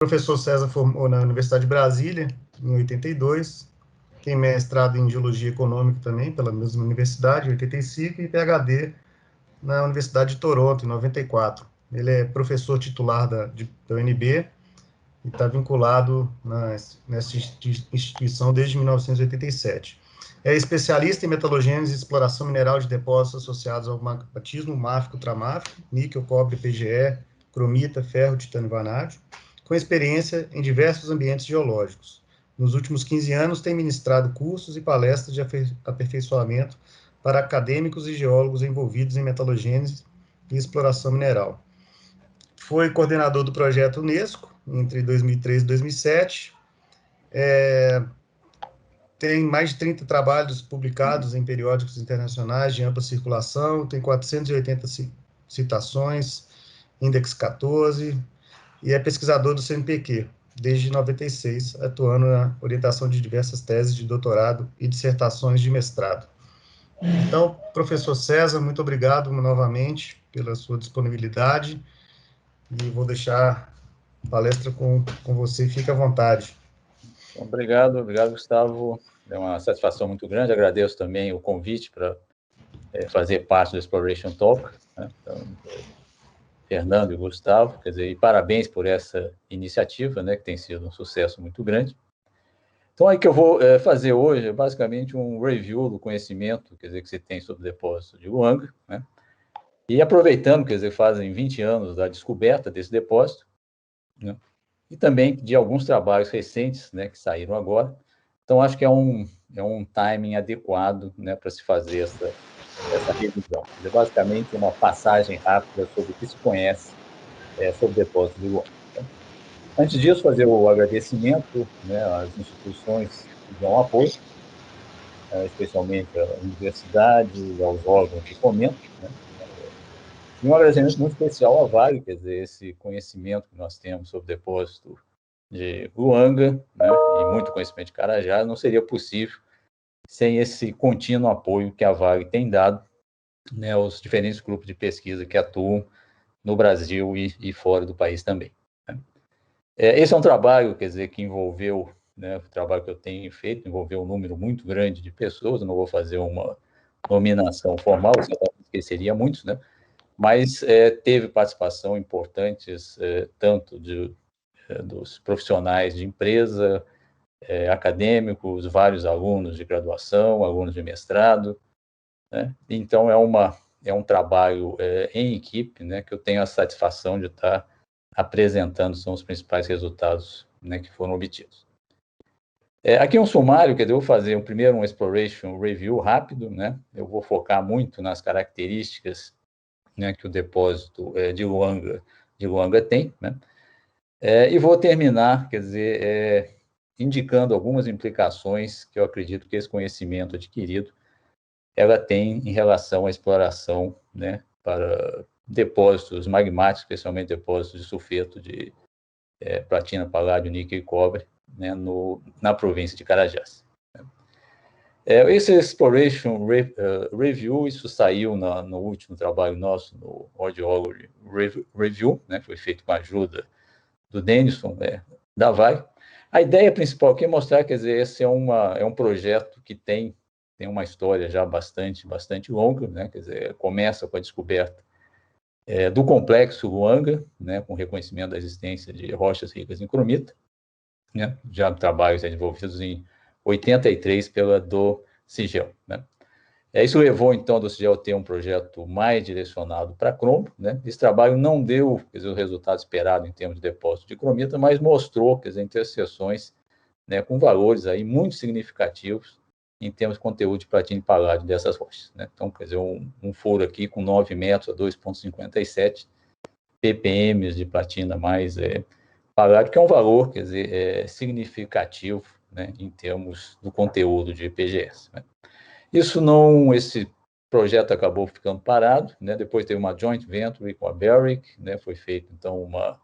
O professor César formou na Universidade de Brasília, em 82, tem mestrado em Geologia Econômica também, pela mesma universidade, em 85, e PhD na Universidade de Toronto, em 94. Ele é professor titular da UNB e está vinculado nessa instituição desde 1987. É especialista em metalogênese e exploração mineral de depósitos associados ao magmatismo, máfico, ultramáfico, níquel, cobre, PGE, cromita, ferro, titânio e vanádio, com experiência em diversos ambientes geológicos. Nos últimos 15 anos, tem ministrado cursos e palestras de aperfeiçoamento para acadêmicos e geólogos envolvidos em metalogênese e exploração mineral. Foi coordenador do projeto Unesco entre 2003 e 2007. Tem mais de 30 trabalhos publicados em periódicos internacionais de ampla circulação, tem 480 citações, Index 14, e é pesquisador do CNPq, desde 96, atuando na orientação de diversas teses de doutorado e dissertações de mestrado. Então, professor César, muito obrigado novamente pela sua disponibilidade, e vou deixar a palestra com você, fique à vontade. Obrigado, Gustavo. É uma satisfação muito grande. Agradeço também o convite para fazer parte do Exploration Talk, né? Então, Fernando e Gustavo, quer dizer, e parabéns por essa iniciativa, né, que tem sido um sucesso muito grande. Então, aí que eu vou fazer hoje é basicamente um review do conhecimento, quer dizer, que você tem sobre o depósito de Luanga, né? E aproveitando, quer dizer, fazem 20 anos da descoberta desse depósito, né? E também de alguns trabalhos recentes, né, que saíram agora. Então, acho que é um timing adequado, né, para se fazer essa revisão. É basicamente uma passagem rápida sobre o que se conhece sobre o depósito de Luanga. Antes disso, fazer o agradecimento, né, às instituições que dão apoio, especialmente à universidade, aos órgãos de fomento, né? E um agradecimento muito especial à Vale, quer dizer, esse conhecimento que nós temos sobre o depósito de Luanga, né, e muito conhecimento de Carajás, não seria possível sem esse contínuo apoio que a Vale tem dado, né, aos diferentes grupos de pesquisa que atuam no Brasil e fora do país também, né. Esse é um trabalho, quer dizer, que envolveu, né, o trabalho que eu tenho feito, envolveu um número muito grande de pessoas, eu não vou fazer uma nominação formal, eu esqueceria muitos, né, mas teve participação importantes, tanto dos profissionais de empresa, acadêmicos, vários alunos de graduação, alunos de mestrado, né? Então, é um trabalho em equipe, né, que eu tenho a satisfação de estar apresentando, são os principais resultados, né, que foram obtidos. Aqui é um sumário, quer dizer, eu vou fazer primeiro um exploration review rápido, né? Eu vou focar muito nas características, né, que o depósito de Luanga tem, né? E vou terminar, quer dizer, indicando algumas implicações que eu acredito que esse conhecimento adquirido ela tem em relação à exploração, né, para depósitos magmáticos, especialmente depósitos de sulfeto de platina, paládio, níquel e cobre, né, na província de Carajás. Esse Exploration Review, isso saiu no último trabalho nosso, no Audiology Review, né, foi feito com a ajuda do Denison, da Vale. A ideia principal aqui é mostrar, quer dizer, esse é um projeto que tem uma história já bastante longa, né, quer dizer, começa com a descoberta do complexo Luanga, né, com reconhecimento da existência de rochas ricas em cromita, né, já trabalhos desenvolvidos em 83 pela do CIGEL, né. Isso levou, então, a do CIGEL a ter um projeto mais direcionado para cromo, né. Esse trabalho não deu, quer dizer, o resultado esperado em termos de depósito de cromita, mas mostrou, quer dizer, interseções, né, com valores aí muito significativos em termos de conteúdo de platina e paládio dessas rochas, né. Então, quer dizer, um furo aqui com 9 metros a 2,57 ppm de platina mais paládio, que é um valor, quer dizer, significativo, né, em termos do conteúdo de PGS, né. Esse projeto acabou ficando parado, né, depois teve uma joint venture com a Barrick, né, foi feita, então, uma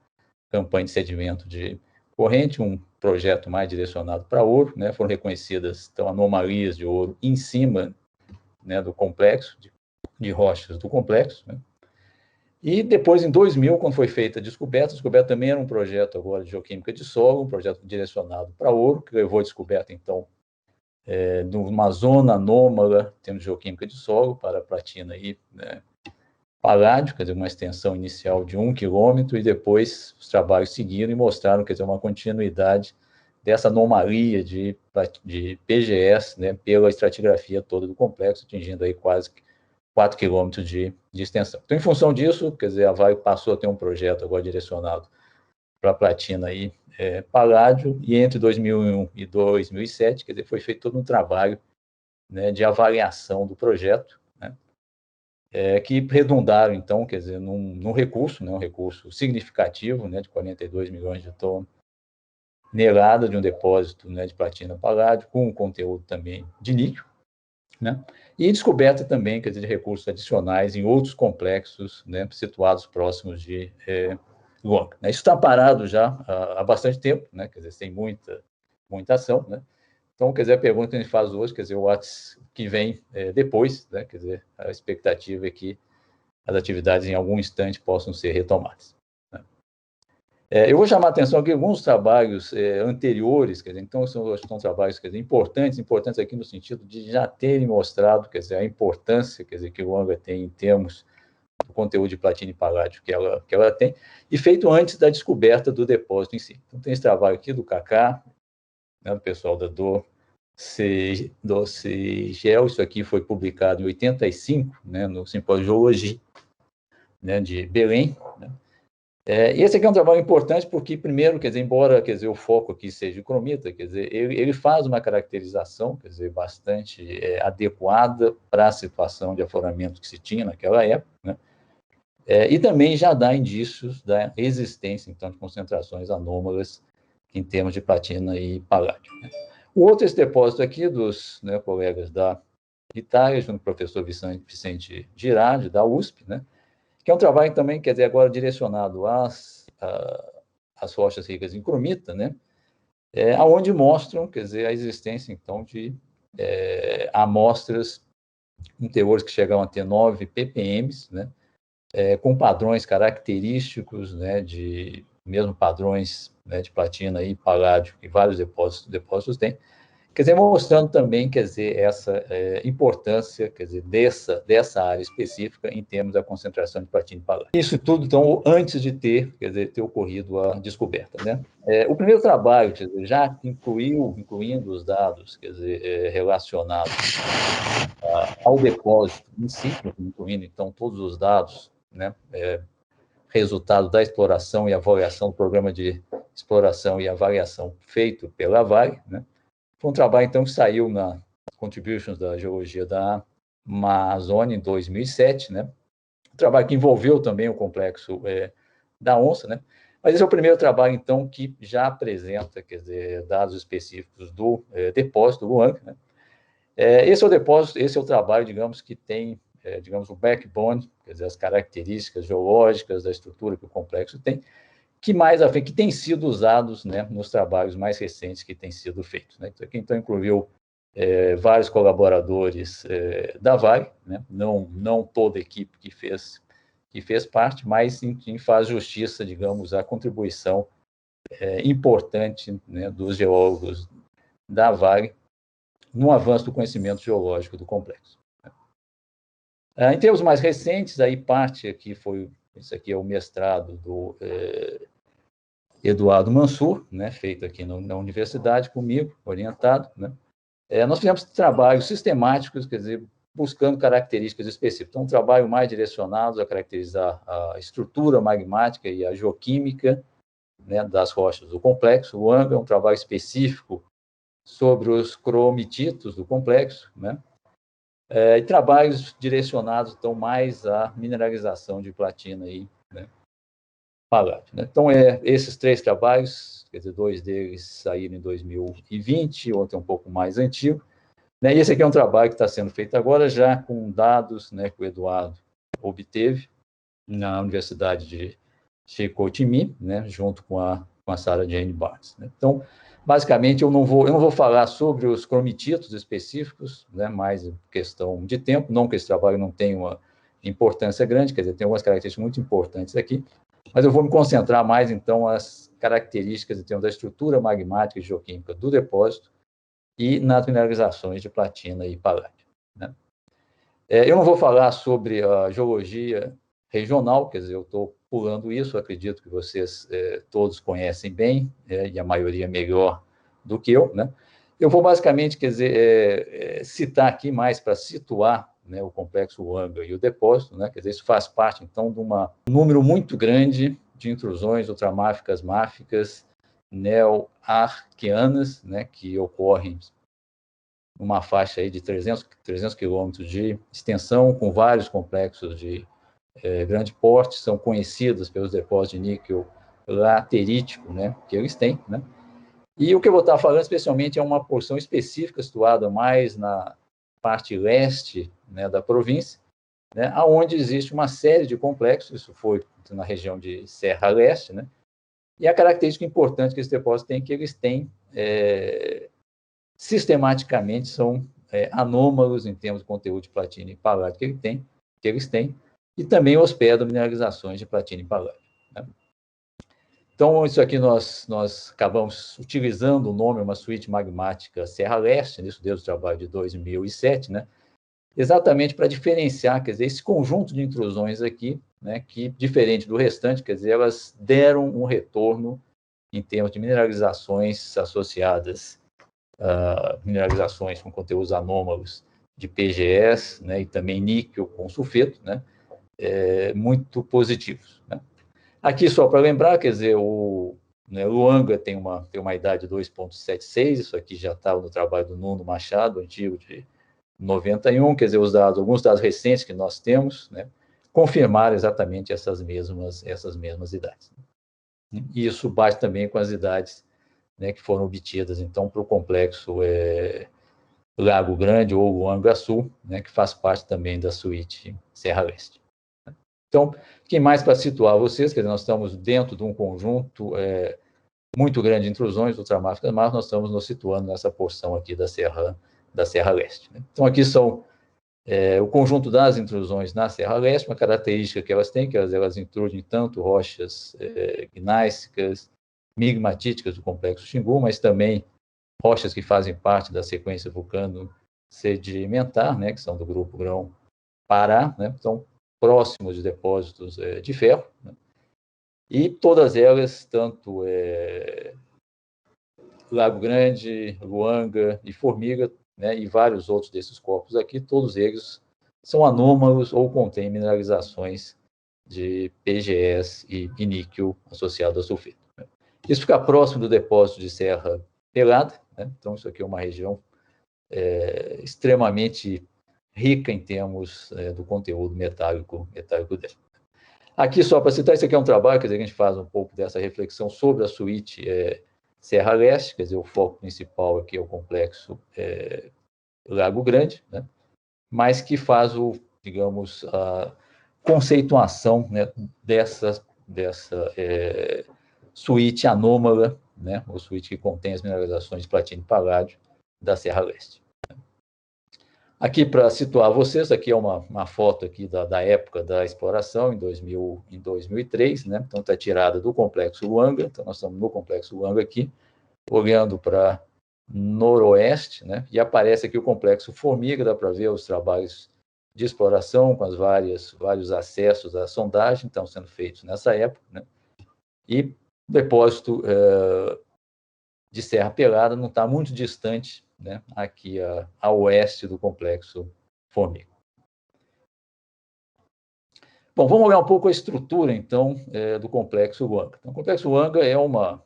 campanha de sedimento de corrente, um projeto mais direcionado para ouro, né, foram reconhecidas, então, anomalias de ouro em cima, né, do complexo, de rochas do complexo, né. E depois, em 2000, quando foi feita a descoberta também era um projeto agora de geoquímica de solo, um projeto direcionado para ouro, que levou a descoberta, então, de uma zona anômala, temos geoquímica de solo, para a platina e, né, paládio, quer dizer, uma extensão inicial de 1 quilômetro, e depois os trabalhos seguiram e mostraram, quer dizer, uma continuidade dessa anomalia de PGS, né, pela estratigrafia toda do complexo, atingindo aí quase 4 quilômetros de extensão. Então, em função disso, quer dizer, a Vale passou a ter um projeto agora direcionado para platina e paládio, e entre 2001 e 2007, quer dizer, foi feito todo um trabalho, né, de avaliação do projeto, né, que redundaram, então, quer dizer, num recurso, né, um recurso significativo, né, de 42 milhões de toneladas de um depósito, né, de platina paládio, com um conteúdo também de níquel, né, e descoberta também, quer dizer, de recursos adicionais em outros complexos, né, situados próximos de Luanga. Isso está parado já há bastante tempo, né, quer dizer, sem muita ação, né. Então, quer dizer, a pergunta que a gente faz hoje, quer dizer, o que vem depois, né, quer dizer, a expectativa é que as atividades em algum instante possam ser retomadas, né. Eu vou chamar a atenção aqui alguns trabalhos anteriores, quer dizer, então são trabalhos, quer dizer, importantes aqui no sentido de já terem mostrado, quer dizer, a importância, quer dizer, que o Luanga tem em termos do conteúdo de platina e paládio que ela tem, e feito antes da descoberta do depósito em si. Então, tem esse trabalho aqui do Kaká, né, do pessoal do CIGEL, isso aqui foi publicado em 85, né, no Simpósio de Geologia, né, de Belém, né. Esse aqui é um trabalho importante porque, primeiro, quer dizer, embora, quer dizer, o foco aqui seja o cromita, quer dizer, ele faz uma caracterização, quer dizer, bastante adequada para a situação de afloramento que se tinha naquela época, né, e também já dá indícios da existência, então, de concentrações anômalas em termos de platina e paládio, né. O outro, esse depósito aqui dos, né, colegas da Itália, junto com o professor Vicente Girardi, da USP, né, que é um trabalho também, quer dizer, agora direcionado às rochas ricas em cromita, né, aonde mostram, quer dizer, a existência, então, de amostras com teores que chegam a ter 9 ppm, né, com padrões característicos, né, de mesmo padrões, né, de platina e paládio, que vários depósitos têm, quer dizer, mostrando também, quer dizer, essa importância, quer dizer, dessa área específica em termos da concentração de platina e paládio. Isso tudo, então, antes de ter ocorrido a descoberta, né? O primeiro trabalho, quer dizer, já incluindo os dados, quer dizer, relacionados ao depósito em si, incluindo, então, todos os dados, né, resultado da exploração e avaliação do programa de exploração e avaliação feito pela Vale, né? Foi um trabalho, então, que saiu na Contributions da Geologia da Amazônia em 2007, né? Um trabalho que envolveu também o complexo da Onça, né? Mas esse é o primeiro trabalho, então, que já apresenta, quer dizer, dados específicos do depósito do Luanga, né? Esse é o depósito, esse é o trabalho, digamos, que tem, digamos, o backbone, quer dizer, as características geológicas da estrutura que o complexo tem, que mais à frente, que têm sido usados, né, nos trabalhos mais recentes que têm sido feitos, né. Isso aqui, então, incluiu vários colaboradores da Vale, né, não toda a equipe que fez parte, mas, enfim, faz justiça, digamos, à contribuição importante, né, dos geólogos da Vale no avanço do conhecimento geológico do complexo. Em termos mais recentes, aí parte aqui foi, isso aqui é o mestrado do Eduardo Mansur, né, feito aqui na universidade comigo, orientado, né. Nós fizemos trabalhos sistemáticos, quer dizer, buscando características específicas. Então, um trabalho mais direcionado a caracterizar a estrutura magmática e a geoquímica, né, das rochas do complexo. O Luanga é um trabalho específico sobre os cromititos do complexo, né, e trabalhos direcionados, então, mais à mineralização de platina e, né, paládio, né. Então, esses 3 trabalhos, quer dizer, 2 deles saíram em 2020, outro é um pouco mais antigo, né, e esse aqui é um trabalho que está sendo feito agora, já com dados, né, que o Eduardo obteve na Universidade de Chicoutimi, né, junto com a Sarah Jane Barnes, né. Então, basicamente, eu não vou falar sobre os cromititos específicos, né, mais questão de tempo, não que esse trabalho não tenha uma importância grande, quer dizer, tem algumas características muito importantes aqui, mas eu vou me concentrar mais, então, as características, em termos da estrutura magmática e geoquímica do depósito e nas mineralizações de platina e paládio, né? Eu não vou falar sobre a geologia regional, quer dizer, eu estou pulando isso, acredito que vocês todos conhecem bem, e a maioria melhor do que eu, né? Eu vou basicamente, quer dizer, citar aqui mais para situar, né, o complexo Huanga e o depósito, né? Quer dizer, isso faz parte, então, de um número muito grande de intrusões ultramáficas, máficas, neo-arqueanas, né, que ocorrem numa faixa aí de 300 quilômetros de extensão, com vários complexos de grande porte, são conhecidos pelos depósitos de níquel laterítico, né, que eles têm, né? E o que eu vou estar falando, especialmente, é uma porção específica situada mais na parte leste, né, da província, né, onde existe uma série de complexos, isso foi na região de Serra Leste, né, e a característica importante que esse depósito tem é que eles têm, sistematicamente, são anômalos em termos de conteúdo de platina e paládio que eles têm, e também hospedam mineralizações de platina e paládio, né? Então, isso aqui nós acabamos utilizando o nome, uma suíte magmática Serra Leste, nisso desde o trabalho de 2007, né? Exatamente para diferenciar, quer dizer, esse conjunto de intrusões aqui, né, que, diferente do restante, quer dizer, elas deram um retorno em termos de mineralizações associadas a mineralizações com conteúdos anômalos de PGS, né, e também níquel com sulfeto, né, muito positivos, né? Aqui, só para lembrar, quer dizer, o Huanga tem uma idade de 2,76, isso aqui já estava no trabalho do Nuno Machado, antigo, de 91, quer dizer, alguns dados recentes que nós temos, né, confirmaram exatamente essas mesmas idades. E isso bate também com as idades, né, que foram obtidas, então, para o complexo Lago Grande ou Huanga Sul, né, que faz parte também da suíte Serra Leste. Então, quem mais para situar vocês, quer dizer, nós estamos dentro de um conjunto muito grande de intrusões ultramáficas, mas nós estamos nos situando nessa porção aqui da Serra Leste, né? Então, aqui são o conjunto das intrusões na Serra Leste, uma característica que elas têm, que elas intrudem tanto rochas gnáissicas, migmatíticas do complexo Xingu, mas também rochas que fazem parte da sequência vulcano-sedimentar, né, que são do grupo Grão-Pará, né, são próximos de depósitos de ferro, né, e todas elas, tanto Lago Grande, Luanga e Formiga, né, e vários outros desses corpos aqui, todos eles são anômalos ou contêm mineralizações de PGS e níquel associado a sulfeto, né. Isso fica próximo do depósito de Serra Pelada, né? Então, isso aqui é uma região extremamente rica em termos do conteúdo metálico dela. Aqui, só para citar, isso aqui é um trabalho, quer dizer, que a gente faz um pouco dessa reflexão sobre a suíte Serra Leste, quer dizer, o foco principal aqui é o complexo Lago Grande, né? Mas que faz digamos, a conceituação, né, dessa suíte anômala, né, ou suíte que contém as mineralizações de platina e paládio da Serra Leste. Aqui, para situar vocês, aqui é uma foto aqui da época da exploração, em 2003, né? Então, está tirada do complexo Huanga, então nós estamos no complexo Huanga aqui, olhando para noroeste, né? E aparece aqui o complexo Formiga, dá para ver os trabalhos de exploração com vários acessos à sondagem, estão sendo feitos nessa época, né? E o depósito de Serra Pelada não está muito distante, né, aqui a oeste do complexo Formiga. Bom, vamos olhar um pouco a estrutura, então, do complexo Huanga. Então, o complexo Huanga é uma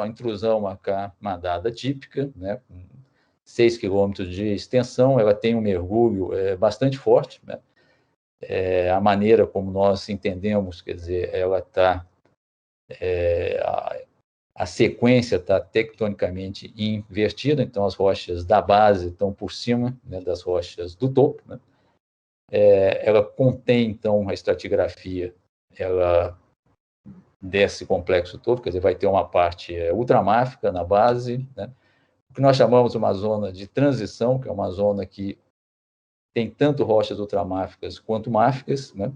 intrusão, uma camadada típica, né, com 6 quilômetros de extensão, ela tem um mergulho bastante forte, né? A maneira como nós entendemos, quer dizer, ela está... a sequência está tectonicamente invertida, então as rochas da base estão por cima, né, das rochas do topo, né? Ela contém, então, a estratigrafia, ela desse complexo todo, quer dizer, vai ter uma parte ultramáfica na base, né? O que nós chamamos de uma zona de transição, que é uma zona que tem tanto rochas ultramáficas quanto máficas, né?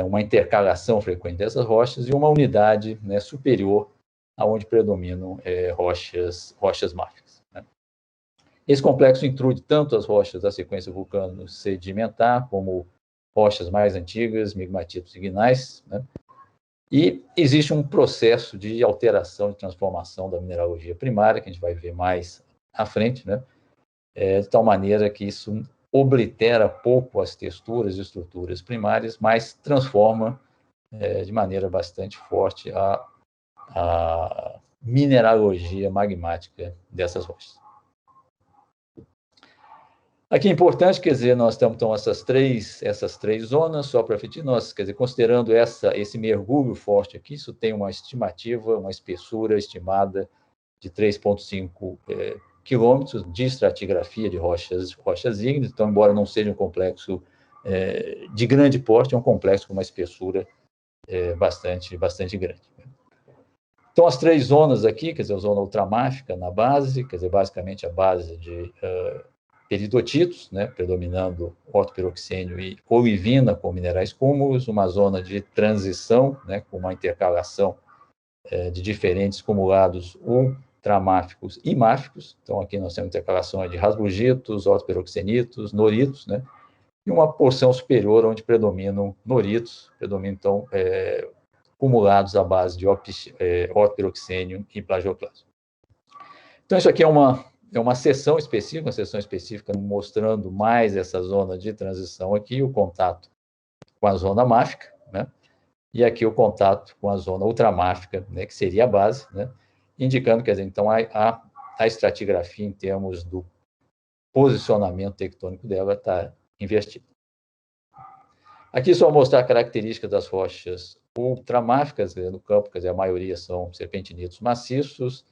Uma intercalação frequente dessas rochas e uma unidade, né, superior aonde predominam rochas máficas, né? Esse complexo inclui tanto as rochas da sequência vulcano-sedimentar, como rochas mais antigas, migmatitos ignais, né? E existe um processo de alteração, de transformação da mineralogia primária, que a gente vai ver mais à frente, né? De tal maneira que isso oblitera pouco as texturas e estruturas primárias, mas transforma de maneira bastante forte a mineralogia magmática dessas rochas. Aqui é importante, quer dizer, nós temos então essas três zonas, só para nós, quer dizer, considerando esse mergulho forte aqui, isso tem uma estimativa, uma espessura estimada de 3,5 quilômetros de estratigrafia de rochas ígneas. Então, embora não seja um complexo de grande porte, é um complexo com uma espessura bastante grande. Então, as três zonas aqui, quer dizer, a zona ultramáfica na base, quer dizer, basicamente a base de peridotitos, né, predominando ortopiroxênio e olivina com minerais cúmulos, uma zona de transição, né, com uma intercalação de diferentes cumulados ultramáficos e máficos. Então, aqui nós temos intercalações de rasburgitos, ortopiroxenitos, noritos, né, e uma porção superior onde predominam noritos, então, cumulados à base de ortopiroxênio e plagioclasma. Então, isso aqui é uma seção específica, mostrando mais essa zona de transição aqui, o contato com a zona máfica, né? E aqui o contato com a zona ultramáfica, né, que seria a base, né? Indicando, quer dizer, então, a estratigrafia em termos do posicionamento tectônico dela está invertida. Aqui só mostrar a característica das rochas ultramáficas no campo, quer dizer, a maioria são serpentinitos maciços,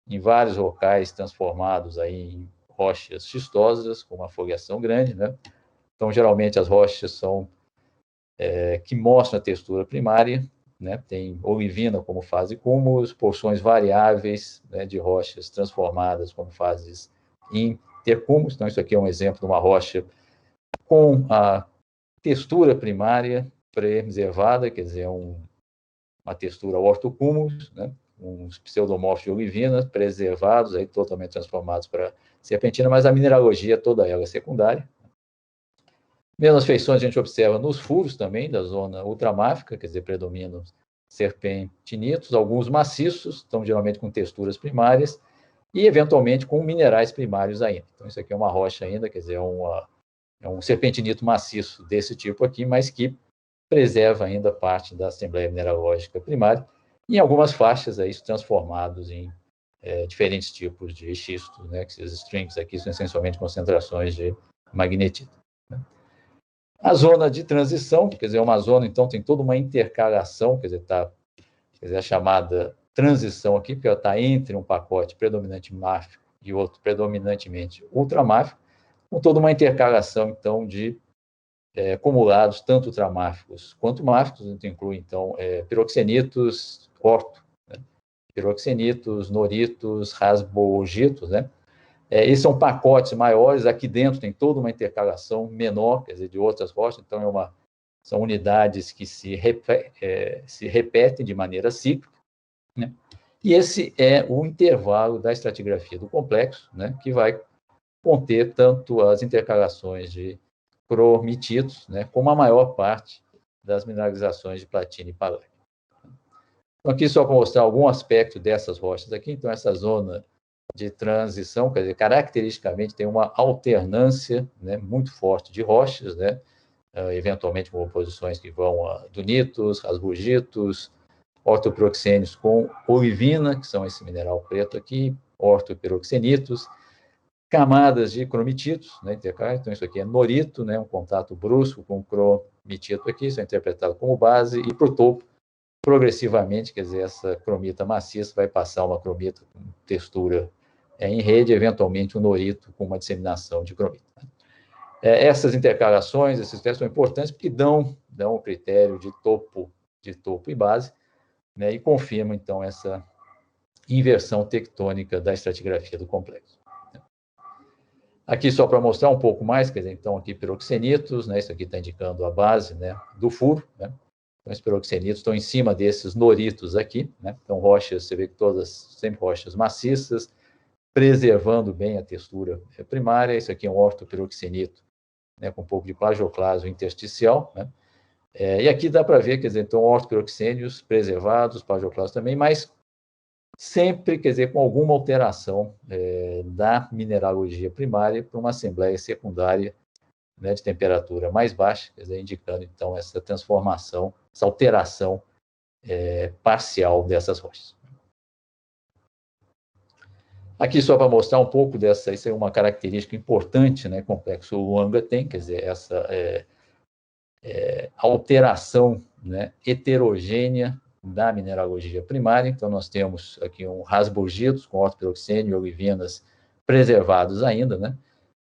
em vários locais transformados aí em rochas schistosas, com uma foliação grande, né? Então, geralmente, as rochas são que mostram a textura primária, né? Tem olivina como fase cúmulos, porções variáveis, né, de rochas transformadas como fases intercúmulos. Então, isso aqui é um exemplo de uma rocha com a textura primária preservada, quer dizer, uma textura ortocúmulos, né? Uns pseudomorfos de olivina preservados, aí totalmente transformados para serpentina, mas a mineralogia toda ela é secundária. Mesmas feições a gente observa nos furos também, da zona ultramáfica, quer dizer, predominam serpentinitos, alguns maciços, estão geralmente com texturas primárias, e eventualmente com minerais primários ainda. Então, isso aqui é uma rocha ainda, quer dizer, é um serpentinito maciço desse tipo aqui, mas que preserva ainda parte da assembleia mineralógica primária, e em algumas faixas aí transformados em diferentes tipos de xistos, né, que esses strings aqui são essencialmente concentrações de magnetita, né. A zona de transição, quer dizer, uma zona, então, tem toda uma intercalação, quer dizer, a chamada transição aqui, porque ela está entre um pacote predominante máfico e outro predominantemente ultramáfico, com toda uma intercalação, então, de cumulados, tanto ultramáficos quanto máficos, inclui, então, piroxenitos, né? Piroxenitos, noritos, rasburgitos, né? Esses são pacotes maiores, aqui dentro tem toda uma intercalação menor, quer dizer, de outras rochas, então são unidades que se repetem de maneira cíclica, né? E esse é o intervalo da estratigrafia do complexo, né, que vai conter tanto as intercalações de cromititos, né, como a maior parte das mineralizações de platina e paládio. Então, aqui só para mostrar algum aspecto dessas rochas aqui. Então, essa zona de transição, quer dizer, caracteristicamente tem uma alternância, né, muito forte de rochas, né, eventualmente com oposições que vão a dunitos, rasburgitos, ortopiroxênios com olivina, que são esse mineral preto aqui, ortopiroxenitos, camadas de cromititos, né, então isso aqui é norito, né, um contato brusco com o cromitito aqui, isso é interpretado como base, e para o topo, progressivamente, quer dizer, essa cromita maciça vai passar uma cromita com textura em rede, eventualmente um norito com uma disseminação de cromita. Essas intercalações, esses testes são importantes porque dão o critério de topo e base, né, e confirmam, então, essa inversão tectônica da estratigrafia do complexo. Aqui só para mostrar um pouco mais, quer dizer, então aqui piroxenitos, né, isso aqui está indicando a base, né, do furo, né, então os piroxenitos estão em cima desses noritos aqui, né, então rochas, você vê que todas, sempre rochas maciças, preservando bem a textura primária, isso aqui é um ortopiroxenito, né, com um pouco de plagioclasio intersticial, né, e aqui dá para ver, quer dizer, então ortopiroxênios preservados, plagioclasio também, mas sempre, quer dizer, com alguma alteração da mineralogia primária para uma assembleia secundária, né, de temperatura mais baixa, quer dizer, indicando, então, essa transformação, essa alteração parcial dessas rochas. Aqui só para mostrar um pouco dessa, isso é uma característica importante, né, complexo Luanga tem, quer dizer, essa alteração, né, heterogênea da mineralogia primária. Então, nós temos aqui um rasburgitos com ortopiroxênio e olivinas preservados ainda, né?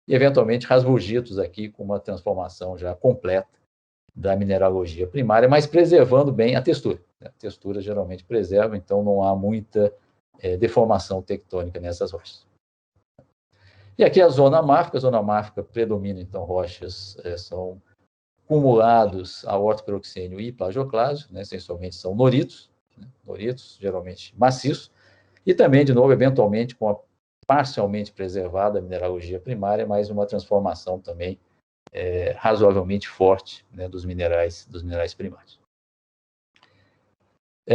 E, eventualmente, rasburgitos aqui com uma transformação já completa da mineralogia primária, mas preservando bem a textura, né? A textura geralmente preserva, então não há muita deformação tectônica nessas rochas. E aqui a zona márfica predomina, então, rochas são cumulados a ortopiroxênio e plagioclasio, né, essencialmente são noritos, né, noritos geralmente maciços, e também, de novo, eventualmente, com a parcialmente preservada mineralogia primária, mas uma transformação também razoavelmente forte, né, dos minerais primários.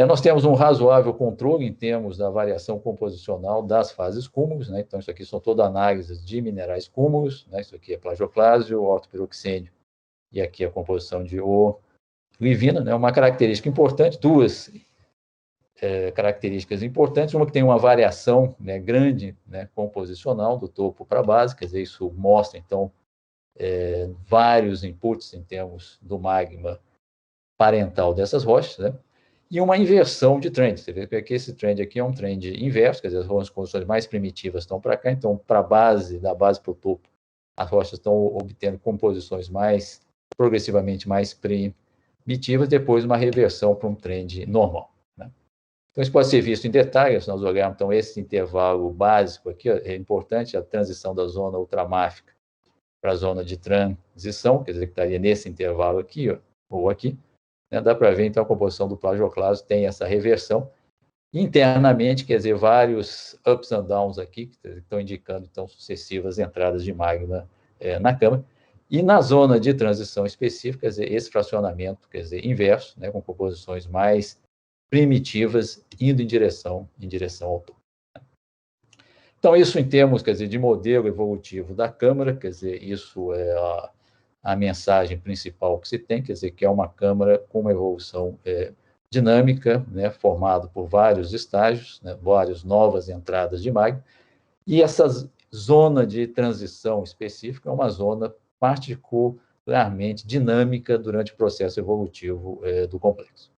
Nós temos um razoável controle em termos da variação composicional das fases cúmulos, né, então isso aqui são todas análises de minerais cúmulos, né, isso aqui é plagioclasio, ortopiroxênio, e aqui a composição de olivina, né, uma característica importante, duas características importantes, uma que tem uma variação, né, grande, né, composicional do topo para a base, quer dizer, isso mostra, então, vários inputs em termos do magma parental dessas rochas, né, e uma inversão de trend. Você vê que esse trend aqui é um trend inverso, quer dizer, as condições mais primitivas estão para cá, então, para a base, da base para o topo, as rochas estão obtendo composições progressivamente mais primitivas, depois uma reversão para um trend normal, né? Então, isso pode ser visto em detalhe, se nós olharmos, então, esse intervalo básico aqui, ó, é importante, a transição da zona ultramáfica para a zona de transição, quer dizer, que estaria nesse intervalo aqui, ó, ou aqui, né? Dá para ver, então, a composição do plagioclasio tem essa reversão. Internamente, quer dizer, vários ups and downs aqui, que estão indicando, então, sucessivas entradas de magma na câmara. E na zona de transição específica, quer dizer, esse fracionamento, quer dizer, inverso, né, com composições mais primitivas, indo em direção ao topo. Então, isso em termos, quer dizer, de modelo evolutivo da câmara, quer dizer, isso é a mensagem principal que se tem, quer dizer, que é uma câmara com uma evolução dinâmica, né, formado por vários estágios, né, várias novas entradas de magma, e essa zona de transição específica é uma zona particularmente dinâmica durante o processo evolutivo do complexo.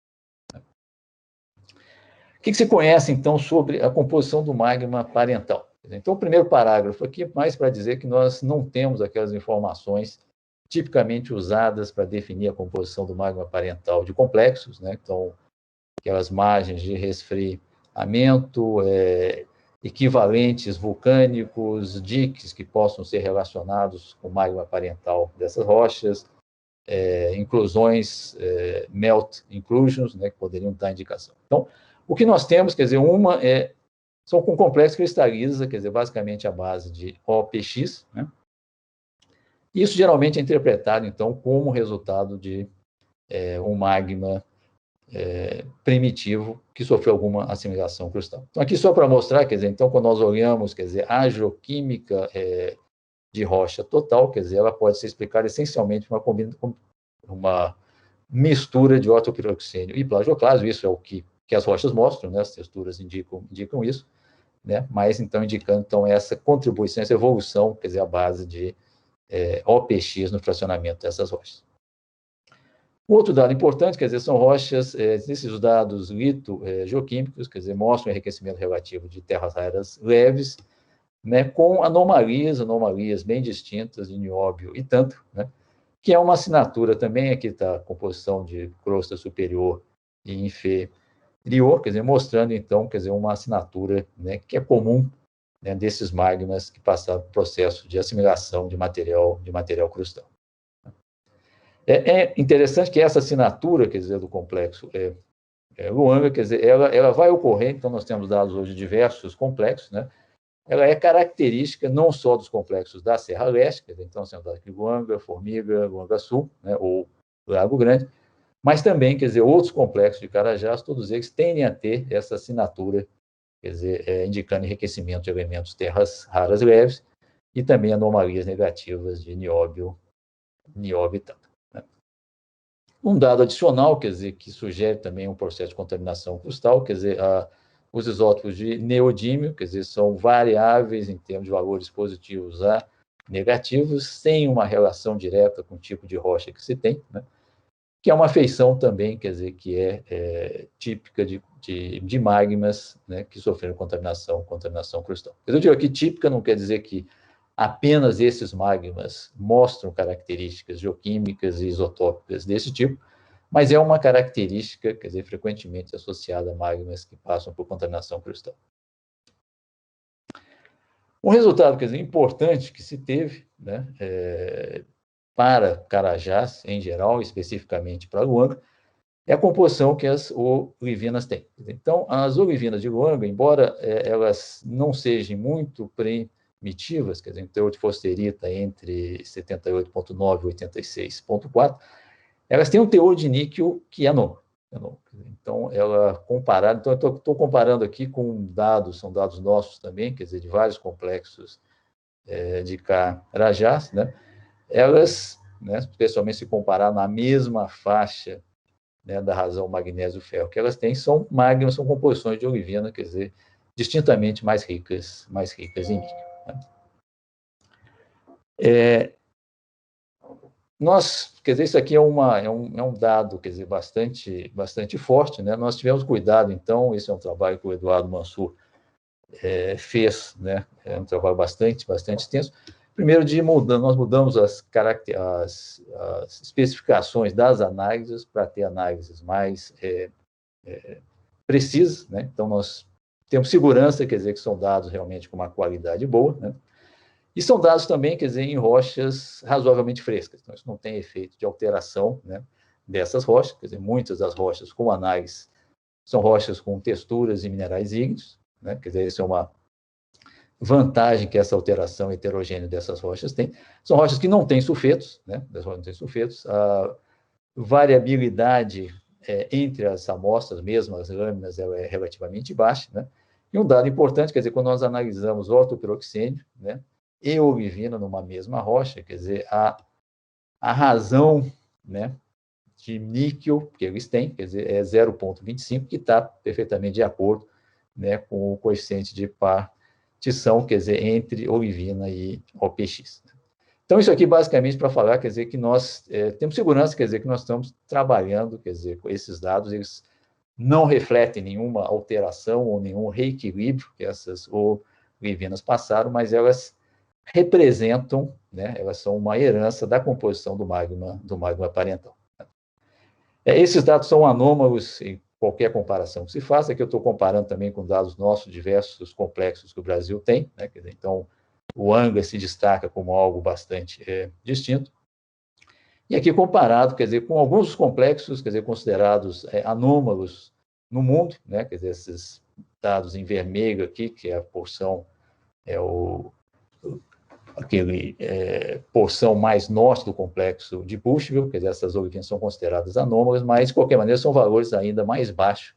O que se conhece, então, sobre a composição do magma parental? Então, o primeiro parágrafo aqui, mais para dizer que nós não temos aquelas informações tipicamente usadas para definir a composição do magma parental de complexos, né? Então, aquelas margens de resfriamento, equivalentes vulcânicos, diques que possam ser relacionados com o magma parental dessas rochas, inclusões, melt inclusions, né, que poderiam dar indicação. Então, o que nós temos, quer dizer, são com complexo cristaliza, quer dizer, basicamente a base de OPX, né? Isso geralmente é interpretado, então, como resultado de um magma primitivo que sofreu alguma assimilação crustal. Então, aqui só para mostrar, quer dizer, então, quando nós olhamos, quer dizer, a geoquímica de rocha total, quer dizer, ela pode ser explicada essencialmente com uma mistura de ortopiroxênio e plagioclasio, isso é o que as rochas mostram, né? As texturas indicam isso, né? Mas, então, indicando, então, essa contribuição, essa evolução, quer dizer, a base de OPX no fracionamento dessas rochas. Outro dado importante, quer dizer, são rochas, esses dados lito-geoquímicos, quer dizer, mostram o enriquecimento relativo de terras raras leves, né, com anomalias bem distintas de nióbio e tântalo, né, que é uma assinatura também, aqui está a composição de crosta superior e inferior, quer dizer, mostrando, então, quer dizer, uma assinatura, né, que é comum, né, desses magmas que passaram pelo processo de assimilação de material crustal. É interessante que essa assinatura, quer dizer, do complexo Luanga, quer dizer, ela vai ocorrer, então nós temos dados hoje de diversos complexos, né? Ela é característica não só dos complexos da Serra Leste, quer dizer, então nós temos aqui Luanga, Formiga, Luanga Sul, né, ou Lago Grande, mas também, quer dizer, outros complexos de Carajás, todos eles tendem a ter essa assinatura, quer dizer, indicando enriquecimento de elementos terras raras leves e também anomalias negativas de nióbio e tântalo. Né? Um dado adicional, quer dizer, que sugere também um processo de contaminação crustal, quer dizer, os isótopos de neodímio, quer dizer, são variáveis em termos de valores positivos a negativos, sem uma relação direta com o tipo de rocha que se tem, né? Que é uma feição também, quer dizer, que é típica de magmas, né, que sofreram contaminação crustal. Eu digo aqui típica não quer dizer que apenas esses magmas mostram características geoquímicas e isotópicas desse tipo, mas é uma característica, quer dizer, frequentemente associada a magmas que passam por contaminação crustal. Um resultado, quer dizer, importante que se teve, né, para Carajás, em geral, especificamente para Luanga, é a composição que as olivinas têm. Então, as olivinas de Luanga, embora elas não sejam muito primitivas, quer dizer, um teor de fosferita entre 78,9 e 86,4, elas têm um teor de níquel que é anômalo. Então, ela comparada, então eu estou comparando aqui com dados, são dados nossos também, quer dizer, de vários complexos de Carajás, né? Elas, né, especialmente se comparar na mesma faixa, né, da razão magnésio-ferro que elas têm, são magmas, são composições de olivina, quer dizer, distintamente mais ricas em níquel. Né? Quer dizer, isso aqui é um dado, quer dizer, bastante forte, né? Nós tivemos cuidado, então, esse é um trabalho que o Eduardo Mansur fez, né? É um trabalho bastante extenso. Primeiro, nós mudamos as especificações das análises para ter análises mais precisas, né? Então, nós temos segurança, quer dizer, que são dados realmente com uma qualidade boa, né? E são dados também, quer dizer, em rochas razoavelmente frescas. Então, isso não tem efeito de alteração, né, dessas rochas. Quer dizer, muitas das rochas com análise são rochas com texturas e minerais ígneos, né? Quer dizer, isso é uma vantagem que essa alteração heterogênea dessas rochas tem. São rochas que não têm sulfetos, né? As rochas não têm sulfetos. A variabilidade entre as amostras, mesmo as lâminas, ela é relativamente baixa, né? E um dado importante, quer dizer, quando nós analisamos ortopiroxênio, né, e olivina numa mesma rocha, quer dizer, a razão, né, de níquel que eles têm, quer dizer, é 0,25, que está perfeitamente de acordo, né, com o coeficiente de partição, quer dizer, entre olivina e OPX. Então, isso aqui basicamente para falar, quer dizer, que nós temos segurança, quer dizer, que nós estamos trabalhando, quer dizer, com esses dados, eles não refletem nenhuma alteração ou nenhum reequilíbrio que essas olivinas passaram, mas elas representam, né, elas são uma herança da composição do magma parental. Esses dados são anômalos em qualquer comparação que se faça. Aqui eu estou comparando também com dados nossos, diversos complexos que o Brasil tem, né? Quer dizer, então, o Anga se destaca como algo bastante distinto. E aqui comparado, quer dizer, com alguns dos complexos, quer dizer, considerados anômalos no mundo, né? Quer dizer, esses dados em vermelho aqui, que é a porção, porção mais norte do complexo de Bushville, quer dizer, essas olivinas são consideradas anômalas, mas, de qualquer maneira, são valores ainda mais baixos,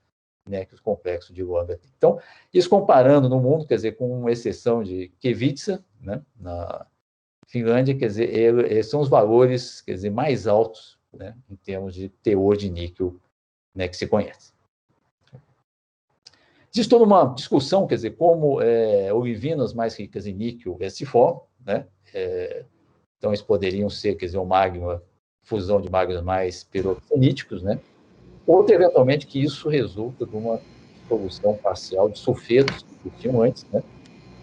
né, que os complexos de Luanga têm. Então, isso comparando no mundo, quer dizer, com exceção de Kevitsa, né, na Finlândia, quer dizer, são os valores, quer dizer, mais altos, né, em termos de teor de níquel, né, que se conhece. Existe toda uma discussão, quer dizer, como olivinas mais ricas em níquel se formam, né? Então, eles poderiam ser, quer dizer, fusão de magmas mais piroxeníticos, né? Ou, eventualmente, que isso resulta de uma solução parcial de sulfetos que existiam antes, né?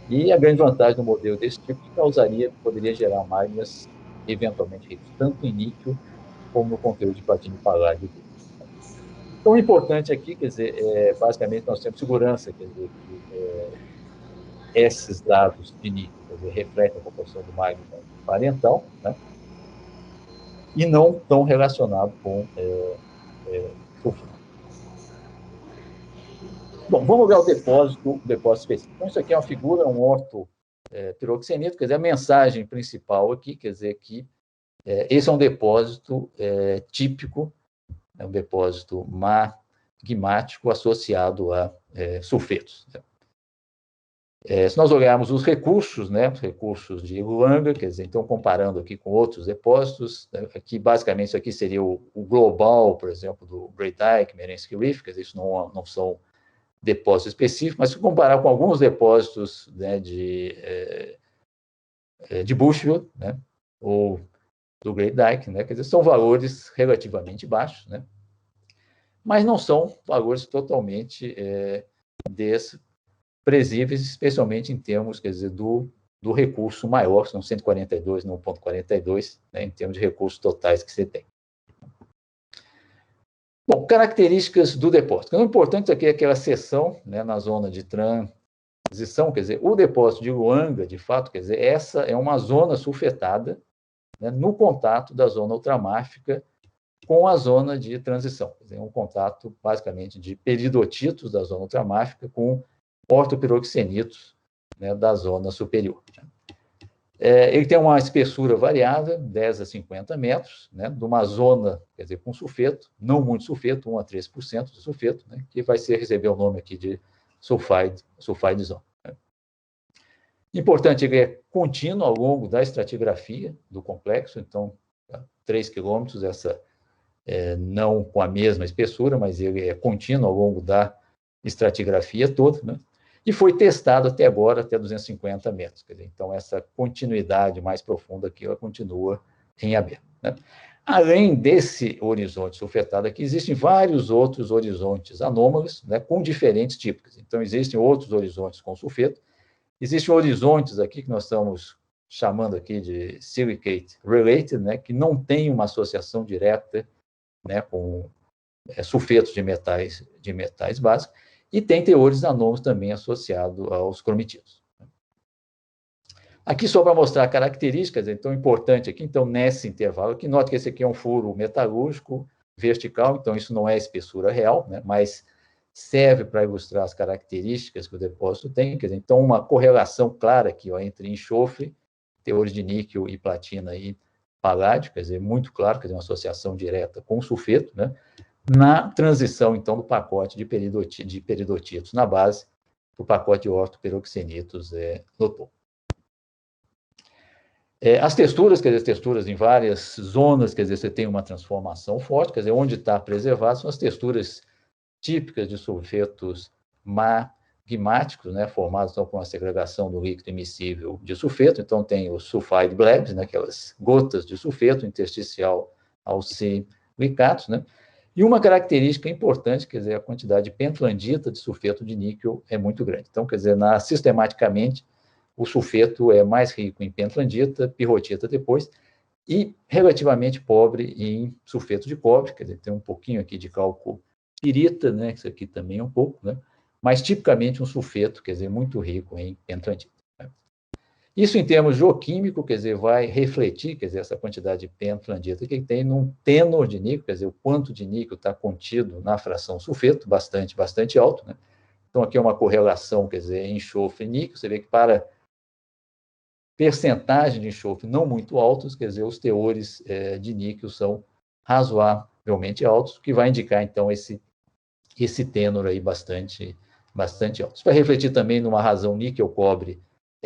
E a grande vantagem do modelo desse tipo é que poderia gerar magmas eventualmente ricos tanto em níquel como no conteúdo de platino e paládio. Então, o importante aqui, quer dizer, basicamente nós temos segurança, quer dizer, que esses dados de níquel, quer dizer, refletem a proporção do magma parental, né? E não estão relacionados com sulfito. Bom, vamos ver o depósito específico. Então, isso aqui é uma figura, um ortopiroxenito, quer dizer, a mensagem principal aqui, quer dizer que esse é um depósito típico, é um depósito magmático associado a sulfetos. Se nós olharmos os recursos, né, os recursos de Luanga, quer dizer, então, comparando aqui com outros depósitos, aqui, basicamente, isso aqui seria o global, por exemplo, do Great Dyke, Merensky Reef, quer dizer, isso não são depósitos específicos, mas se comparar com alguns depósitos, né, de Bushville, né, ou do Great Dyke, né, quer dizer, são valores relativamente baixos, né, mas não são valores totalmente desprezíveis, especialmente em termos, quer dizer, do recurso maior, que são 142, não 1,42, né, em termos de recursos totais que você tem. Bom, características do depósito. O importante aqui é aquela seção, né, na zona de transição, quer dizer, o depósito de Luanga, de fato, quer dizer, essa é uma zona sulfetada, né, no contato da zona ultramáfica com a zona de transição. Quer dizer, um contato, basicamente, de peridotitos da zona ultramáfica com ortopiroxenitos, né, da zona superior. Ele tem uma espessura variável, 10 a 50 metros, né, de uma zona, quer dizer, com sulfeto, não muito sulfeto, 1 a 3% de sulfeto, né, que vai receber o nome aqui de sulfide zone. Né. Importante, ele é contínuo ao longo da estratigrafia do complexo, então, 3 quilômetros, não com a mesma espessura, mas ele é contínuo ao longo da estratigrafia toda, né? E foi testado até agora, até 250 metros. Quer dizer, então, essa continuidade mais profunda aqui, ela continua em aberto. Né? Além desse horizonte sulfetado aqui, existem vários outros horizontes anômalos, né, com diferentes tipos. Então, existem outros horizontes com sulfeto. Existem horizontes aqui que nós estamos chamando aqui de silicate related, né, que não tem uma associação direta, né, com sulfetos de metais básicos, e tem teores anômalos também associados aos cromitidos. Aqui só para mostrar características, então, importante aqui, então, nesse intervalo, aqui, note que esse aqui é um furo metalúrgico vertical, então, isso não é espessura real, né, mas serve para ilustrar as características que o depósito tem, quer dizer, então, uma correlação clara aqui, ó, entre enxofre, teores de níquel e platina e paládio, quer dizer, muito claro, quer dizer, uma associação direta com o sulfeto, né, na transição, então, do pacote de peridotitos na base, para o pacote de ortoperoxenitos no topo. As texturas, quer dizer, as texturas em várias zonas, quer dizer, você tem uma transformação forte, quer dizer, onde está preservado são as texturas típicas de sulfetos magmáticos, né, formados então, com a segregação do líquido emissível de sulfeto, então tem os sulfide blebs, né, aquelas gotas de sulfeto intersticial aos silicatos, né, e uma característica importante, quer dizer, a quantidade de pentlandita de sulfeto de níquel é muito grande. Então, quer dizer, sistematicamente, o sulfeto é mais rico em pentlandita, pirrotita depois, e relativamente pobre em sulfeto de cobre, quer dizer, tem um pouquinho aqui de calcopirita, né, isso aqui também é um pouco, né, mas tipicamente um sulfeto, quer dizer, muito rico em pentlandita. Né. Isso em termos geoquímicos, quer dizer, vai refletir, quer dizer, essa quantidade de pentlandita que tem num tenor de níquel, quer dizer, o quanto de níquel está contido na fração sulfeto, bastante alto, né. Então, aqui é uma correlação, quer dizer, enxofre e níquel, você vê que para percentagem de enxofre não muito altos, quer dizer, os teores de níquel são razoavelmente altos, o que vai indicar, então, esse tênor aí bastante alto. Isso vai refletir também numa razão níquel-cobre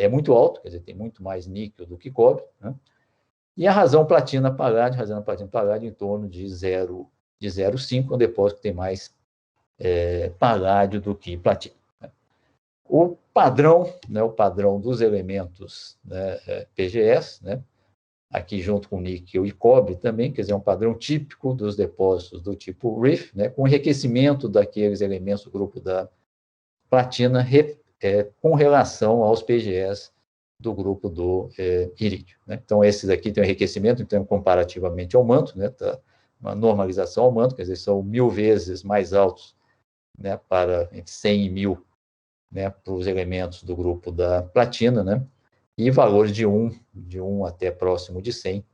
muito alto, quer dizer, tem muito mais níquel do que cobre, né? E a razão platina-paládio em torno de 0,5, um depósito que tem mais paládio do que platina. O padrão, né, o padrão dos elementos, né, PGS, né, aqui junto com níquel e cobre também, quer dizer, é um padrão típico dos depósitos do tipo Reef, né, com enriquecimento daqueles elementos do grupo da platina com relação aos PGS do grupo do irídio. Né. Então, esses aqui têm um enriquecimento, então, comparativamente ao manto, né, tá, uma normalização ao manto, quer dizer, são 1000 vezes mais altos, né, para entre 100 e 1000 né, para os elementos do grupo da platina, né, e valores de 1 até próximo de 100,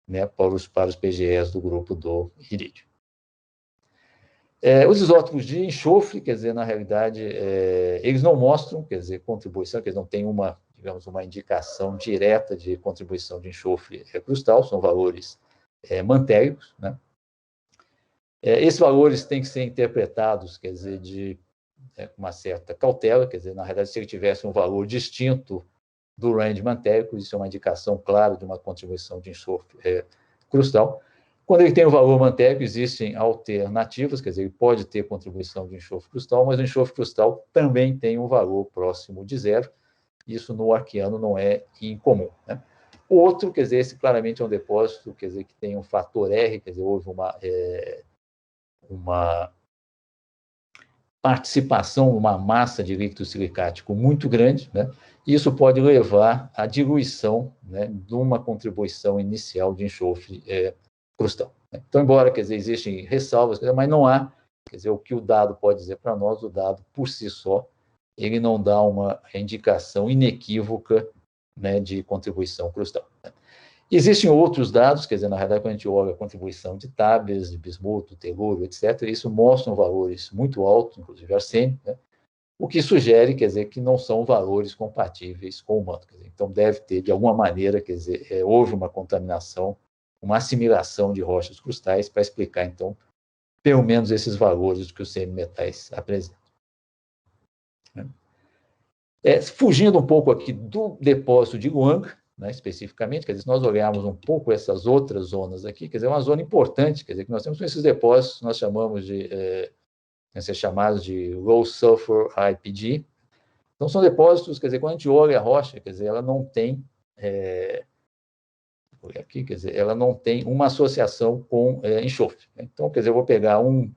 né, para os PGEs do grupo do irídio. Os isótopos de enxofre, quer dizer, na realidade, eles não mostram, quer dizer, contribuição, que eles não têm uma, digamos, uma indicação direta de contribuição de enxofre crustal, são valores mantéricos, né? Esses valores têm que ser interpretados, quer dizer, com uma certa cautela, quer dizer, na realidade, se ele tivesse um valor distinto do range mantérico, isso é uma indicação clara de uma contribuição de enxofre crustal. Quando ele tem o valor mantérico, existem alternativas, quer dizer, ele pode ter contribuição de enxofre crustal, mas o enxofre crustal também tem um valor próximo de 0. Isso no arqueano não é incomum, né? O outro, quer dizer, esse claramente é um depósito, quer dizer, que tem um fator R, quer dizer, houve uma participação, uma massa de líquido silicático muito grande, né? Isso pode levar à diluição, né, de uma contribuição inicial de enxofre crustal. Então, embora, quer dizer, existem ressalvas, mas não há, quer dizer, o que o dado pode dizer para nós, o dado por si só, ele não dá uma indicação inequívoca, né, de contribuição crustal. Existem outros dados, quer dizer, na realidade, quando a gente olha a contribuição de tábuas, de bismuto, telúrio, etc., isso mostram valores muito altos, inclusive arsênio, né? O que sugere, quer dizer, que não são valores compatíveis com o manto. Quer dizer, então, deve ter, de alguma maneira, quer dizer, houve uma contaminação, uma assimilação de rochas crustais para explicar, então, pelo menos esses valores que os semimetais apresentam. Fugindo um pouco aqui do depósito de Luanga, né, especificamente, quer dizer, se nós olharmos um pouco essas outras zonas aqui, quer dizer, uma zona importante, quer dizer, que nós temos esses depósitos, nós chamamos de, ser chamados de low sulfur IPG. Então, são depósitos, quer dizer, quando a gente olha a rocha, quer dizer, ela não tem, aqui, quer dizer, ela não tem uma associação com enxofre. Né? Então, quer dizer, eu vou pegar um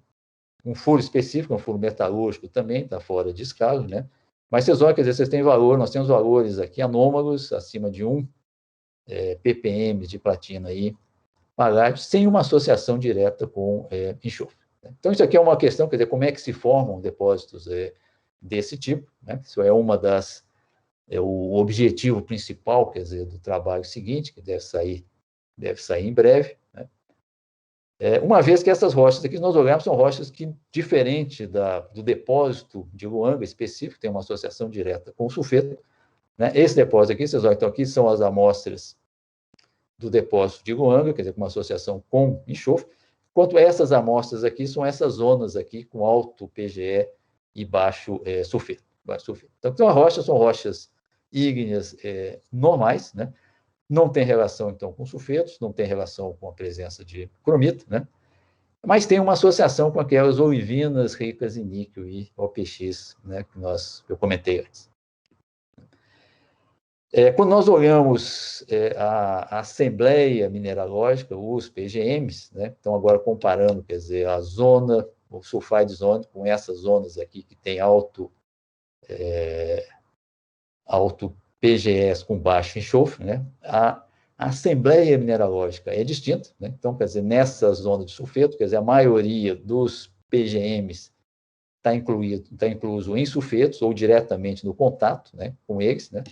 furo específico, um furo metalúrgico também, está fora de escala, né? Mas vocês olham, quer dizer, vocês têm valor, nós temos valores aqui anômalos, acima de 1 ppm de platina e paládio, sem uma associação direta com enxofre. Então, isso aqui é uma questão, quer dizer, como é que se formam depósitos desse tipo, né? Isso é uma das, o objetivo principal, quer dizer, do trabalho seguinte, que deve sair em breve, né? Uma vez que essas rochas aqui, nós olhamos, são rochas que, diferente do depósito de Luanga específico, tem uma associação direta com o sulfeto, né? Esse depósito aqui, vocês olham, então aqui são as amostras do depósito de Luanga, quer dizer, com uma associação com enxofre, enquanto essas amostras aqui são essas zonas aqui com alto PGE e baixo sulfeto. Então, as rochas são rochas ígneas normais, né? Não tem relação, então, com sulfetos, não tem relação com a presença de cromita, né? Mas tem uma associação com aquelas olivinas ricas em níquel e OPX, né, que eu comentei antes. Quando nós olhamos a Assembleia Mineralógica, os PGMs, né, então agora comparando, quer dizer, a zona, o sulfide zone, com essas zonas aqui que tem alto PGEs com baixo enxofre, né, a Assembleia Mineralógica é distinta, né, então, quer dizer, nessa zona de sulfeto, quer dizer, a maioria dos PGMs está incluso em sulfetos ou diretamente no contato, né, com eles, né,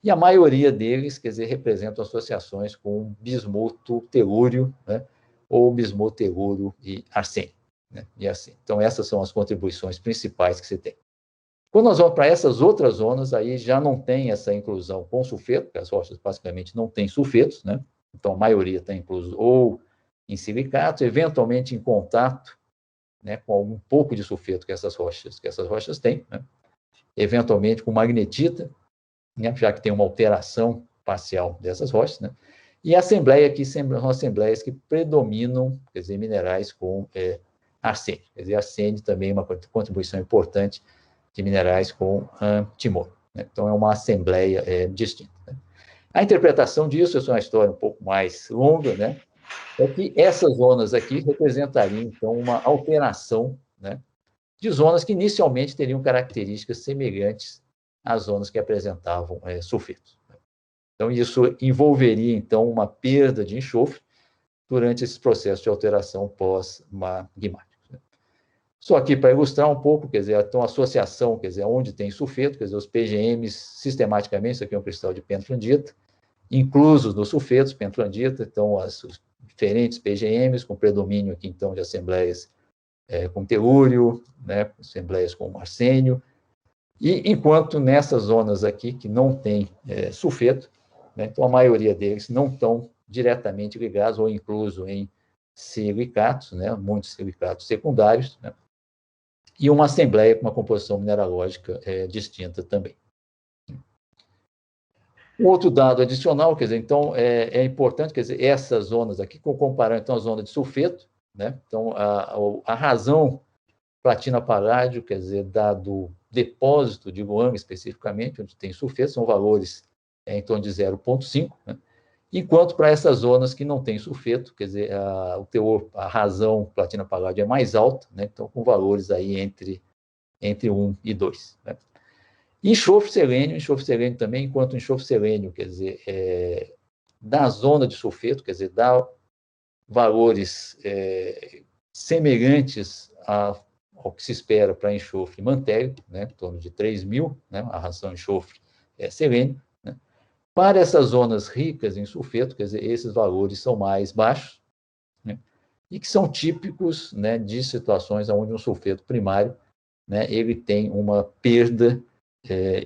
e a maioria deles, quer dizer, representam associações com bismuto telúrio, né, ou bismuto telúrio e arsênio, né, e assim. Então, essas são as contribuições principais que você tem. Quando nós vamos para essas outras zonas, aí já não tem essa inclusão com sulfeto, porque as rochas basicamente não têm sulfetos, né, então a maioria está incluso ou em silicato, eventualmente em contato, né, com algum pouco de sulfeto que essas rochas têm, né, eventualmente com magnetita, né, já que tem uma alteração parcial dessas rochas, né? E a assembleia aqui são assembleias que predominam, quer dizer, minerais com arsênio. Quer dizer, arsênio também é uma contribuição importante de minerais com antimônio, né? Então, é uma assembleia distinta, né? A interpretação disso, essa é uma história um pouco mais longa, né? É que essas zonas aqui representariam, então, uma alteração, né, de zonas que inicialmente teriam características semelhantes às zonas que apresentavam sulfetos. Então, isso envolveria, então, uma perda de enxofre durante esse processo de alteração pós-magmático. Só aqui para ilustrar um pouco, quer dizer, então, a associação, quer dizer, onde tem sulfeto, quer dizer, os PGMs, sistematicamente, isso aqui é um cristal de pentlandita, inclusos nos sulfetos, pentlandita, então, os diferentes PGMs, com predomínio aqui, então, de assembleias com telúrio, né, assembleias com arsênio, e enquanto nessas zonas aqui, que não tem sulfeto, né, então, a maioria deles não estão diretamente ligados ou incluso em silicatos, né, muitos silicatos secundários, né, e uma assembleia com uma composição mineralógica distinta também. Um outro dado adicional, quer dizer, então, é importante, quer dizer, essas zonas aqui, comparando, então, a zona de sulfeto, né, então, a razão platina-paládio, quer dizer, dado depósito de Luang especificamente, onde tem sulfeto, são valores em torno de 0,5, né, enquanto para essas zonas que não tem sulfeto, quer dizer, o teor, a razão platina-paládio é mais alta, né, então, com valores aí entre 1 e 2. Né. Enxofre-selênio também, enquanto enxofre-selênio, quer dizer, da zona de sulfeto, quer dizer, dá valores semelhantes ao que se espera para enxofre mantélio, né, em torno de 3.000, né, a razão enxofre-selênio. Né. Para essas zonas ricas em sulfeto, quer dizer, esses valores são mais baixos, né, e que são típicos, né, de situações onde um sulfeto primário, né, ele tem uma perda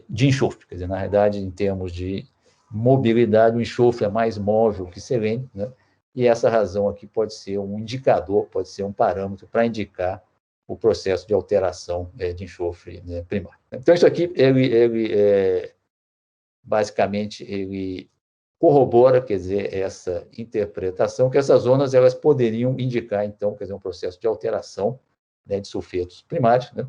de enxofre. Quer dizer, na realidade, em termos de mobilidade, o enxofre é mais móvel que selênio, né, e essa razão aqui pode ser um indicador, pode ser um parâmetro para indicar o processo de alteração de enxofre, né, primário. Então, isso aqui, basicamente, ele corrobora, quer dizer, essa interpretação, que essas zonas elas poderiam indicar, então, quer dizer, um processo de alteração, né, de sulfetos primários, né,